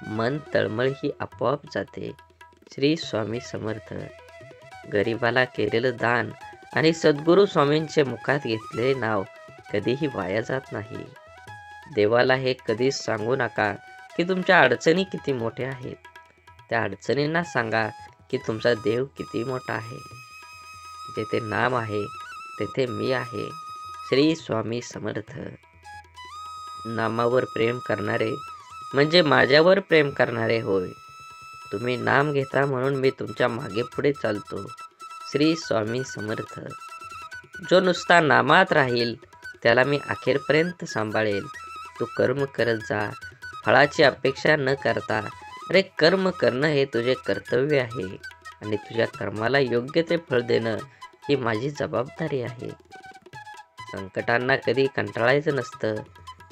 मन तळमळ ही आपोआप जाते. श्री स्वामी समर्थ. गरिबाला केलेलं दान आणि सद्गुरू स्वामींचे मुखात घेतलेले नाव कधीही वाया जात नाही. देवाला हे कधीच सांगू नका की तुमच्या अडचणी किती मोठ्या आहेत. त्या अडचणींना सांगा की तुमचा देव किती मोठा आहे. जेथे नाम आहे तेथे मी आहे. श्री स्वामी समर्थ. नामावर प्रेम करणारे म्हणजे माझ्यावर प्रेम करणारे होय. तुम्ही नाम घेता म्हणून मी तुमच्या मागे पुढे चालतो. श्री स्वामी समर्थ. जो नुसता नामात राहील त्याला मी अखेरपर्यंत सांभाळेल. तू कर्म करत जा, फळाची अपेक्षा न करता. अरे कर्म करणं हे तुझे कर्तव्य आहे आणि तुझ्या कर्माला योग्य ते फळ देणं ही माझी जबाबदारी आहे. संकटांना कधी कंटाळायचं नसतं,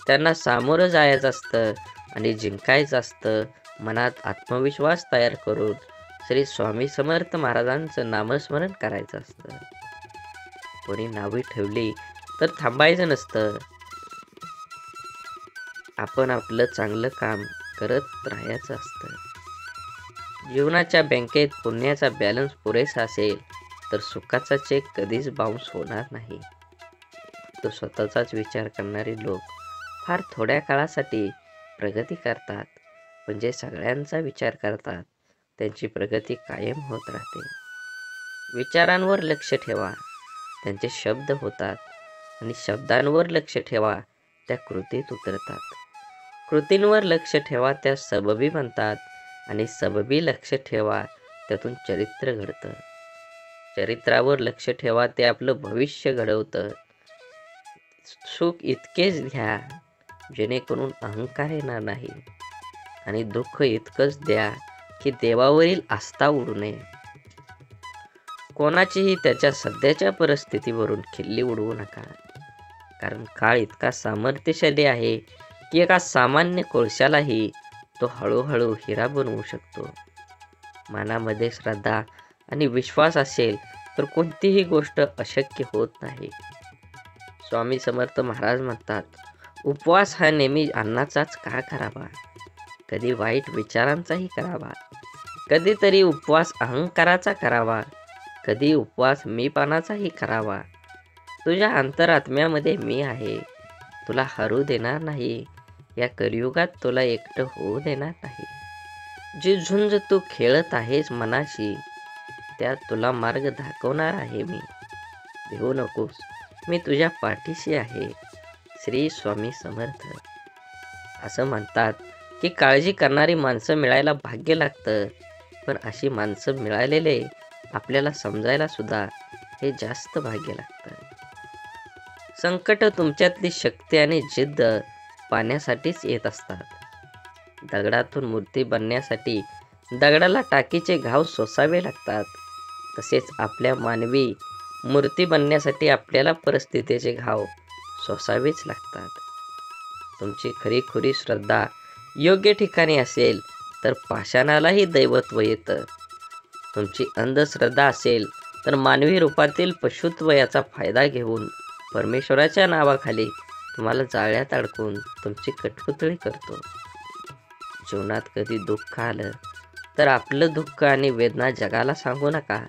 त्यांना सामोरं जायचं असतं आणि जिंकायचं असतं. मनात आत्मविश्वास तयार करून श्री स्वामी समर्थ महाराजांचं नामस्मरण करायचं असतं. कोणी नावे ठेवली तर थांबायचं नसतं. आपण आपलं चांगलं काम करत राहायचं असतं. जीवनाच्या बँकेत पुण्याचा बॅलन्स पुरेसा असेल तर सुखाचा चेक कधीच बाउन्स होणार नाही. तो स्वतःचाच विचार करणारे लोक फार थोड्या काळासाठी प्रगती करतात, पण जे सगळ्यांचा विचार करतात त्यांची प्रगती कायम होत राहते. विचारांवर लक्ष ठेवा, त्यांचे शब्द होतात आणि शब्दांवर लक्ष ठेवा, त्या कृतीत उतरतात. कृतींवर लक्ष ठेवा, त्या सबबी बनतात आणि सबबी लक्ष ठेवा, त्यातून चरित्र घडतं. चरित्रावर लक्ष ठेवा, ते आपलं भविष्य घडवतं. सुख इतकेच घ्या जेणेकरून अहंकार येणार नाही आणि दुःख इतकंच द्या की की देवावरील आस्था उडू नये. कोणाचीही त्याच्या सध्याच्या परिस्थितीवरून खिल्ली उडवू नका. कारण काळ इतका सामर्थ्यशाली आहे की एका सामान्य कोळशालाही तो हळूहळू हिरा बनवू शकतो. मनामध्ये श्रद्धा आणि विश्वास असेल तर कोणतीही गोष्ट अशक्य होत नाही. स्वामी समर्थ महाराज म्हणतात, उपवास हा नेहमी अन्नाचाच का करावा, कधी वाईट विचारांचाही करावा, कधीतरी उपवास अहंकाराचा करावा, कधी उपवास मीपणाचाही करावा. तुझ्या अंतरात्म्यामध्ये मी आहे, तुला हरू देणार नाही. या कलियुगात तुला एकटं होऊ देणार नाही. जी झुंज तू खेळत आहेस मनाशी, त्यात तुला मार्ग दाखवणार आहे मी. भिवू नकोस, मी तुझ्या पाठीशी आहे. श्री स्वामी समर्थ. असं म्हणतात की काळजी करणारी माणसं मिळायला भाग्य लागतं, पण अशी माणसं मिळालेले आपल्याला समजायला सुद्धा हे जास्त भाग्य लागतं. संकट तुमच्यातली शक्ती आणि जिद्द पाहण्यासाठीच येत असतात. दगडातून मूर्ती बनण्यासाठी दगडाला टाकीचे घाव सोसावे लागतात. तसेच आपल्या मानवी मूर्ती बनण्यासाठी आपल्याला परिस्थितीचे घाव सोसावेच लागतात. तुमची खरीखुरी श्रद्धा योग्य ठिकाणी असेल तर पाषाणालाही दैवत्व येतं. तुमची अंधश्रद्धा असेल तर मानवी रूपातील पशुत्व याचा फायदा घेऊन परमेश्वराच्या नावाखाली तुम्हाला जाळ्यात अडकून तुमची कठपुतळी करतो. जीवनात कधी दुःख आलं तर आपलं दुःख आणि वेदना जगाला सांगू नका.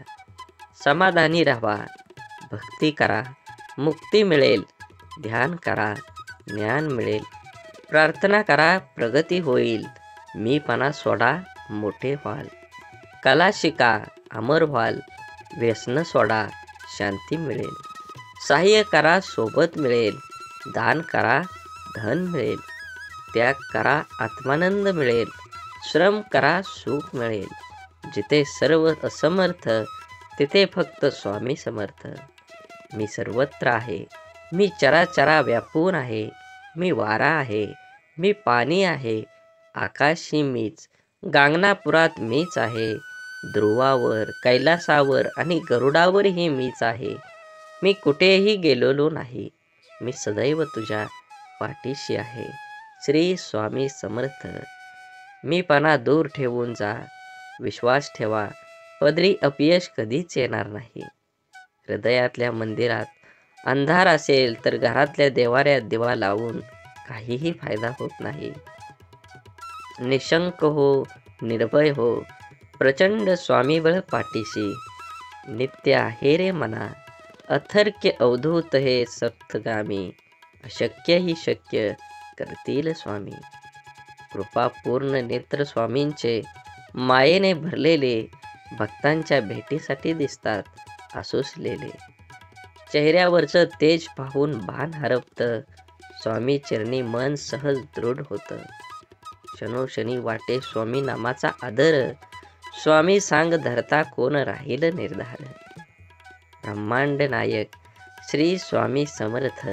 समाधानी राहा, भक्ती करा, मुक्ती मिळेल. ध्यान करा, ज्ञान मिळेल. प्रार्थना करा, प्रगती होईल. मीपणा सोडा, मोठे व्हाल. कला शिका, अमर व्हाल. व्यसन सोडा, शांती मिळेल. सहाय्य करा, सोबत मिळेल. दान करा, धन मिळेल. त्याग करा, आत्मानंद मिळेल. श्रम करा, सुख मिळेल. जिथे सर्व असमर्थ तिथे फक्त स्वामी समर्थ. मी सर्वत्र आहे. मी चराचरा व्यापून आहे. मी वारा आहे. मी पाणी आहे. आकाशी मीच. गांगनापुरात मीच आहे. ध्रुवावर, कैलासावर आणि गरुडावरही मीच आहे. मी कुठेही गेलेलो नाही. मी सदैव तुझ्या पाठीशी आहे. श्री स्वामी समर्थ. मीपणा दूर ठेवून जा. विश्वास ठेवा, पदरी अपयश कधीच येणार नाही. हृदयातल्या मंदिरात अंधार असेल तर घरातल्या देवाऱ्यात दिवा लावून काहीही फायदा होत नाही. निशंक हो, निर्भय हो. प्रचंड स्वामीबळ पाठीशी. नित्य आहे रे मना. अथर्क्य अवधूत हे सप्तगामी. अशक्य ही शक्य करतील स्वामी. कृपापूर्ण नेत्र स्वामींचे मायेने भरलेले भक्तांच्या भेटीसाठी दिसतात आसुसलेले. चेहऱ्यावरचं तेज पाहून भान हरपतं. स्वामी चरणी मन सहज दृढ होतं. क्षणोक्षणी वाटे स्वामी नामाचा आदर. स्वामी सांग धरता कोण राहील निर्धार. ब्रह्मांड नायक श्री स्वामी समर्थ.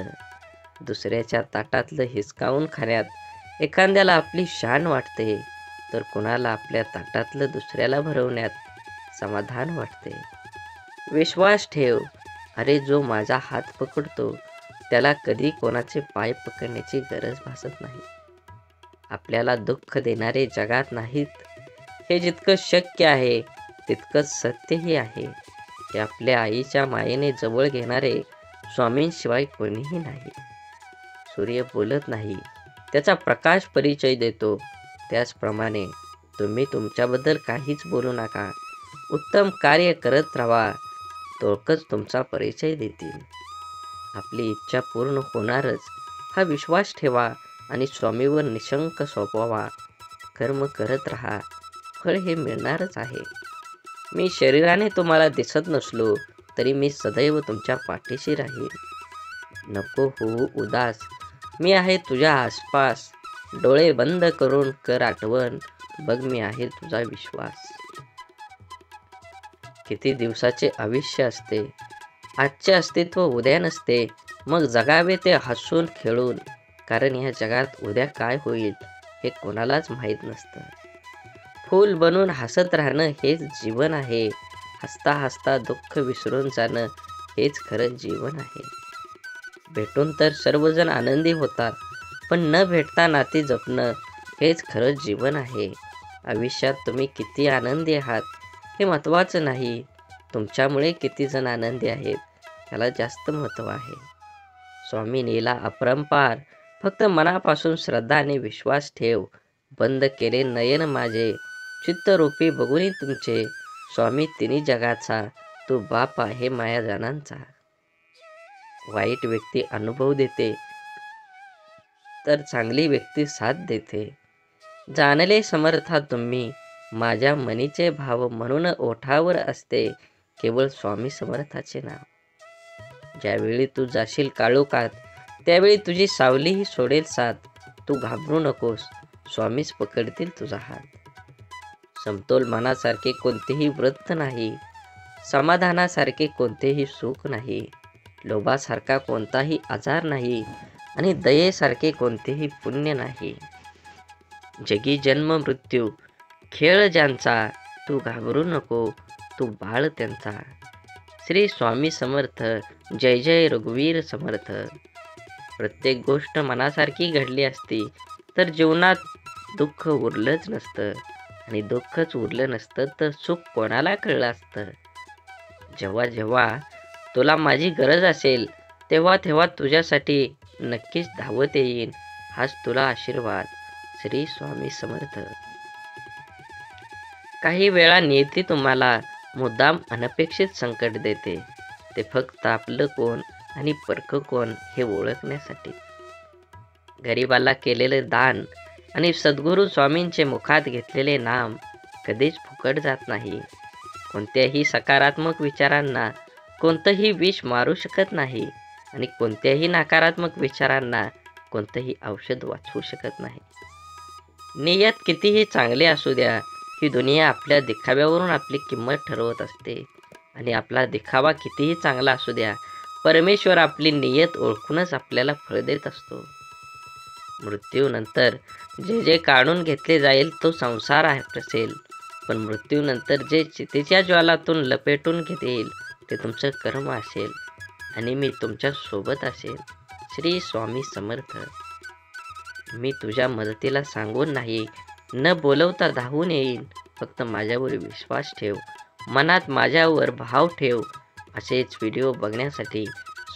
दुसऱ्याच्या ताटातलं हिसकावून खाण्यात एखाद्याला आपली शान वाटते, तर कुणाला आपल्या ताटातलं दुसऱ्याला भरवण्यात समाधान वाटते. विश्वास ठेव, अरे जो माझा हात पकडतो त्याला कधी कोणाचे पाय पकडण्याची गरज भासत नाही. आपल्याला दुःख देणारे जगात नाहीत, हे जितकं शक्य आहे तितकंच सत्यही आहे. हे आपल्या आईच्या मायेने जवळ घेणारे स्वामींशिवाय कोणीही नाही. सूर्य बोलत नाही, त्याचा प्रकाश परिचय देतो. त्याचप्रमाणे तुम्ही तुमच्याबद्दल काहीच बोलू नका. उत्तम कार्य करत राहा, तोकच तुमचा परिचय देतील. आपली इच्छा पूर्ण होणारच हा विश्वास ठेवा आणि स्वामीवर निशंक सोपवा. कर्म करत राहा, फळ हे मिळणारच आहे. मी शरीराने तुम्हाला दिसत नसलो तरी मी सदैव तुमच्या पाठीशी राहील. नको होऊ उदास, मी आहे तुझ्या आसपास. डोळे बंद करून कर आठवण, बघ मी आहे तुझा विश्वास. किती दिवसाचे आयुष्य असते, आजचे अस्तित्व उद्या नसते. मग जगावे ते हसून खेळून, कारण या जगात उद्या काय होईल हे कोणालाच माहीत नसतं. फूल बनून हसत राहणं हेच जीवन आहे. हसता हसता दुःख विसरून जाणं हेच खरं जीवन आहे. भेटून तर सर्वजण आनंदी होतात, पण न भेटता नाती जपणं हेच खरं जीवन आहे. आयुष्यात तुम्ही किती आनंदी आहात हे महत्त्वाचं नाही, तुमच्यामुळे किती जण आनंदी आहेत याला जास्त महत्त्व आहे. स्वामी लीला अपरंपार, फक्त मनापासून श्रद्धा आणि विश्वास ठेव. बंद केले नयन माझे, चित्तरूपी बघुनी तुमचे. स्वामी तिन्ही जगाचा, तू बाप आहे माया जनांचा. वाईट व्यक्ती अनुभव देते, तर चांगली व्यक्ती साथ देते. जाणले समर्था तुम्ही, माझ्या मनीचे भाव. म्हणून ओठावर असते केवळ स्वामी समर्थाचे नाव. ज्यावेळी तू जाशील काळोखात, त्यावेळी तुझी सावलीही सोडेल साथ. तू घाबरू नकोस, स्वामीच पकडतील तुझा हात. समतोल मनासारखे कोणतेही व्रत नाही, समाधानासारखे कोणतेही सुख नाही. लोभासारखा कोणताही आजार नाही, आणि दयेसारखे कोणतेही पुण्य नाही. जगी जन्म मृत्यू खेळ ज्यांचा, तू घाबरू नको, तू बाळ त्यांचा. श्री स्वामी समर्थ, जय जय रघुवीर समर्थ. प्रत्येक गोष्ट मनासारखी घडली असती तर जीवनात दुःख उरलंच नसतं, आणि दुःखच उरलं नसतं तर सुख कोणाला कळलं असतं. जेव्हा जेव्हा तुला माझी गरज असेल, तेव्हा तेव्हा तुझ्यासाठी नक्कीच धावत येईन. हाच तुला आशीर्वाद, श्री स्वामी समर्थ. काही वेळा नियती तुम्हाला मुद्दाम अनपेक्षित संकट देते, ते फक्त आपलं कोण आणि परक कोण हे ओळखण्यासाठी. गरिबाला केलेले दान आणि सद्गुरू स्वामींचे मुखात घेतलेले नाम कधीच फुकट जात नाही. कोणत्याही सकारात्मक विचारांना कोणतंही विष मारू शकत नाही, आणि कोणत्याही नकारात्मक विचारांना कोणतंही औषध वाचवू शकत नाही. नियत कितीही चांगली असू द्या, ही दुनिया आपल्या दिखाव्यावरून आपली किंमत ठरवत असते. आणि आपला दिखावा कितीही चांगला असू द्या, परमेश्वर आपली नियत ओळखूनच आपल्याला फळ देत असतो. मृत्यूनंतर जे जे काढून घेतले जाईल तो संसार असेल, पण मृत्यूनंतर जे चितेच्या ज्वालातून लपेटून घेतील ते तुमचं कर्म असेल, आणि मी तुमच्या सोबत असेल. श्री स्वामी समर्थ. मी तुझ्या मदतीला सांगून नाही, न बोलवता धावून येईन. फक्त माझ्यावर विश्वास ठेव, मनात माझ्यावर भाव ठेव. असेच व्हिडिओ बघण्यासाठी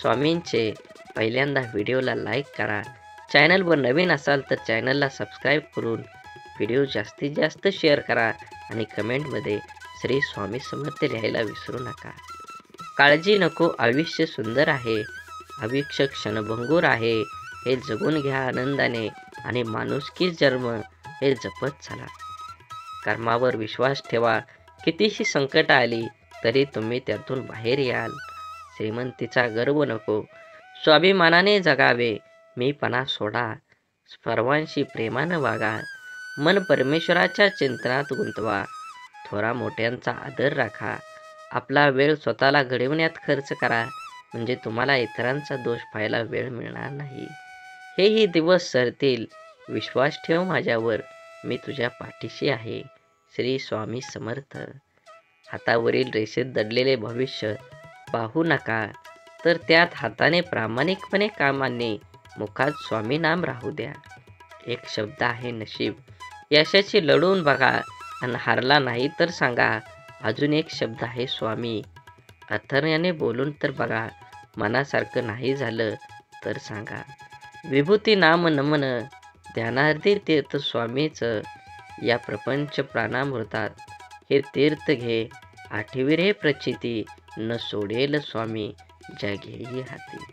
स्वामींचे पहिल्यांदा व्हिडिओला लाईक करा. चॅनलवर नवीन असाल तर चॅनलला सबस्क्राईब करून व्हिडिओ जास्तीत जास्त शेअर करा, आणि कमेंटमध्ये श्री स्वामी समर्थ लिहायला विसरू नका. काळजी नको, आयुष्य सुंदर आहे. आयुष्य क्षणभंगूर आहे, हे जगून घ्या आनंदाने. आणि माणुसकी जन्म हे जपत चला. कर्मावर विश्वास ठेवा, कितीही संकट आली तरी तुम्ही त्यातून बाहेर याल. श्रीमंतीचा गर्व नको, स्वाभिमानाने जगावे. मीपणा सोडा, सर्वांशी प्रेमानं वागा. मन परमेश्वराच्या चिंतनात गुंतवा. थोरा मोठ्यांचा आदर राखा. आपला वेळ स्वतःला घडविण्यात खर्च करा, म्हणजे तुम्हाला इतरांचा दोष पाहायला वेळ मिळणार नाही. हेही दिवस सरतील, विश्वास ठेव माझ्यावर, मी तुझ्या पाठीशी आहे. श्री स्वामी समर्थ. हातावरील रेषेत दडलेले भविष्य पाहू नका, तर त्यात हाताने प्रामाणिकपणे कामाने मुखात स्वामी नाम राहू द्या. एक शब्द आहे नशीब, यशाची लढून बघा, आणि हारला नाही तर सांगा. अजून एक शब्द आहे स्वामी, अथर्याने बोलून तर बघा. मनासारखं नाही झालं तर सांगा. विभूती नाम नमन, ध्यानार्धी तीर्थ स्वामीचं. या प्रपंच प्राणामृतात हे तीर्थ घे. आठवीर हे प्रचिती, न सोडेल स्वामी ज्या घेई हाती.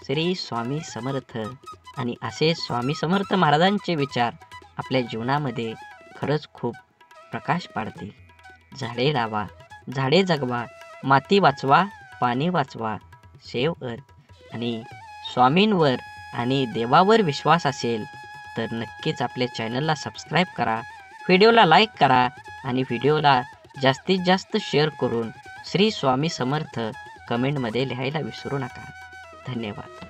श्री स्वामी समर्थ. आणि असे स्वामी समर्थ महाराजांचे विचार आपल्या जीवनामध्ये खरंच खूप प्रकाश पाडतील. झाडे लावा, झाडे जगवा, माती वाचवा, पाणी वाचवा, सेव अर्थ. आणि स्वामींवर आणि देवावर विश्वास असेल तर नक्कीच आपल्या चॅनलला सबस्क्राईब करा, व्हिडिओला लाईक करा, आणि व्हिडिओला जास्तीत जास्त शेअर करून श्री स्वामी समर्थ कमेंटमध्ये लिहायला विसरू नका. धन्यवाद.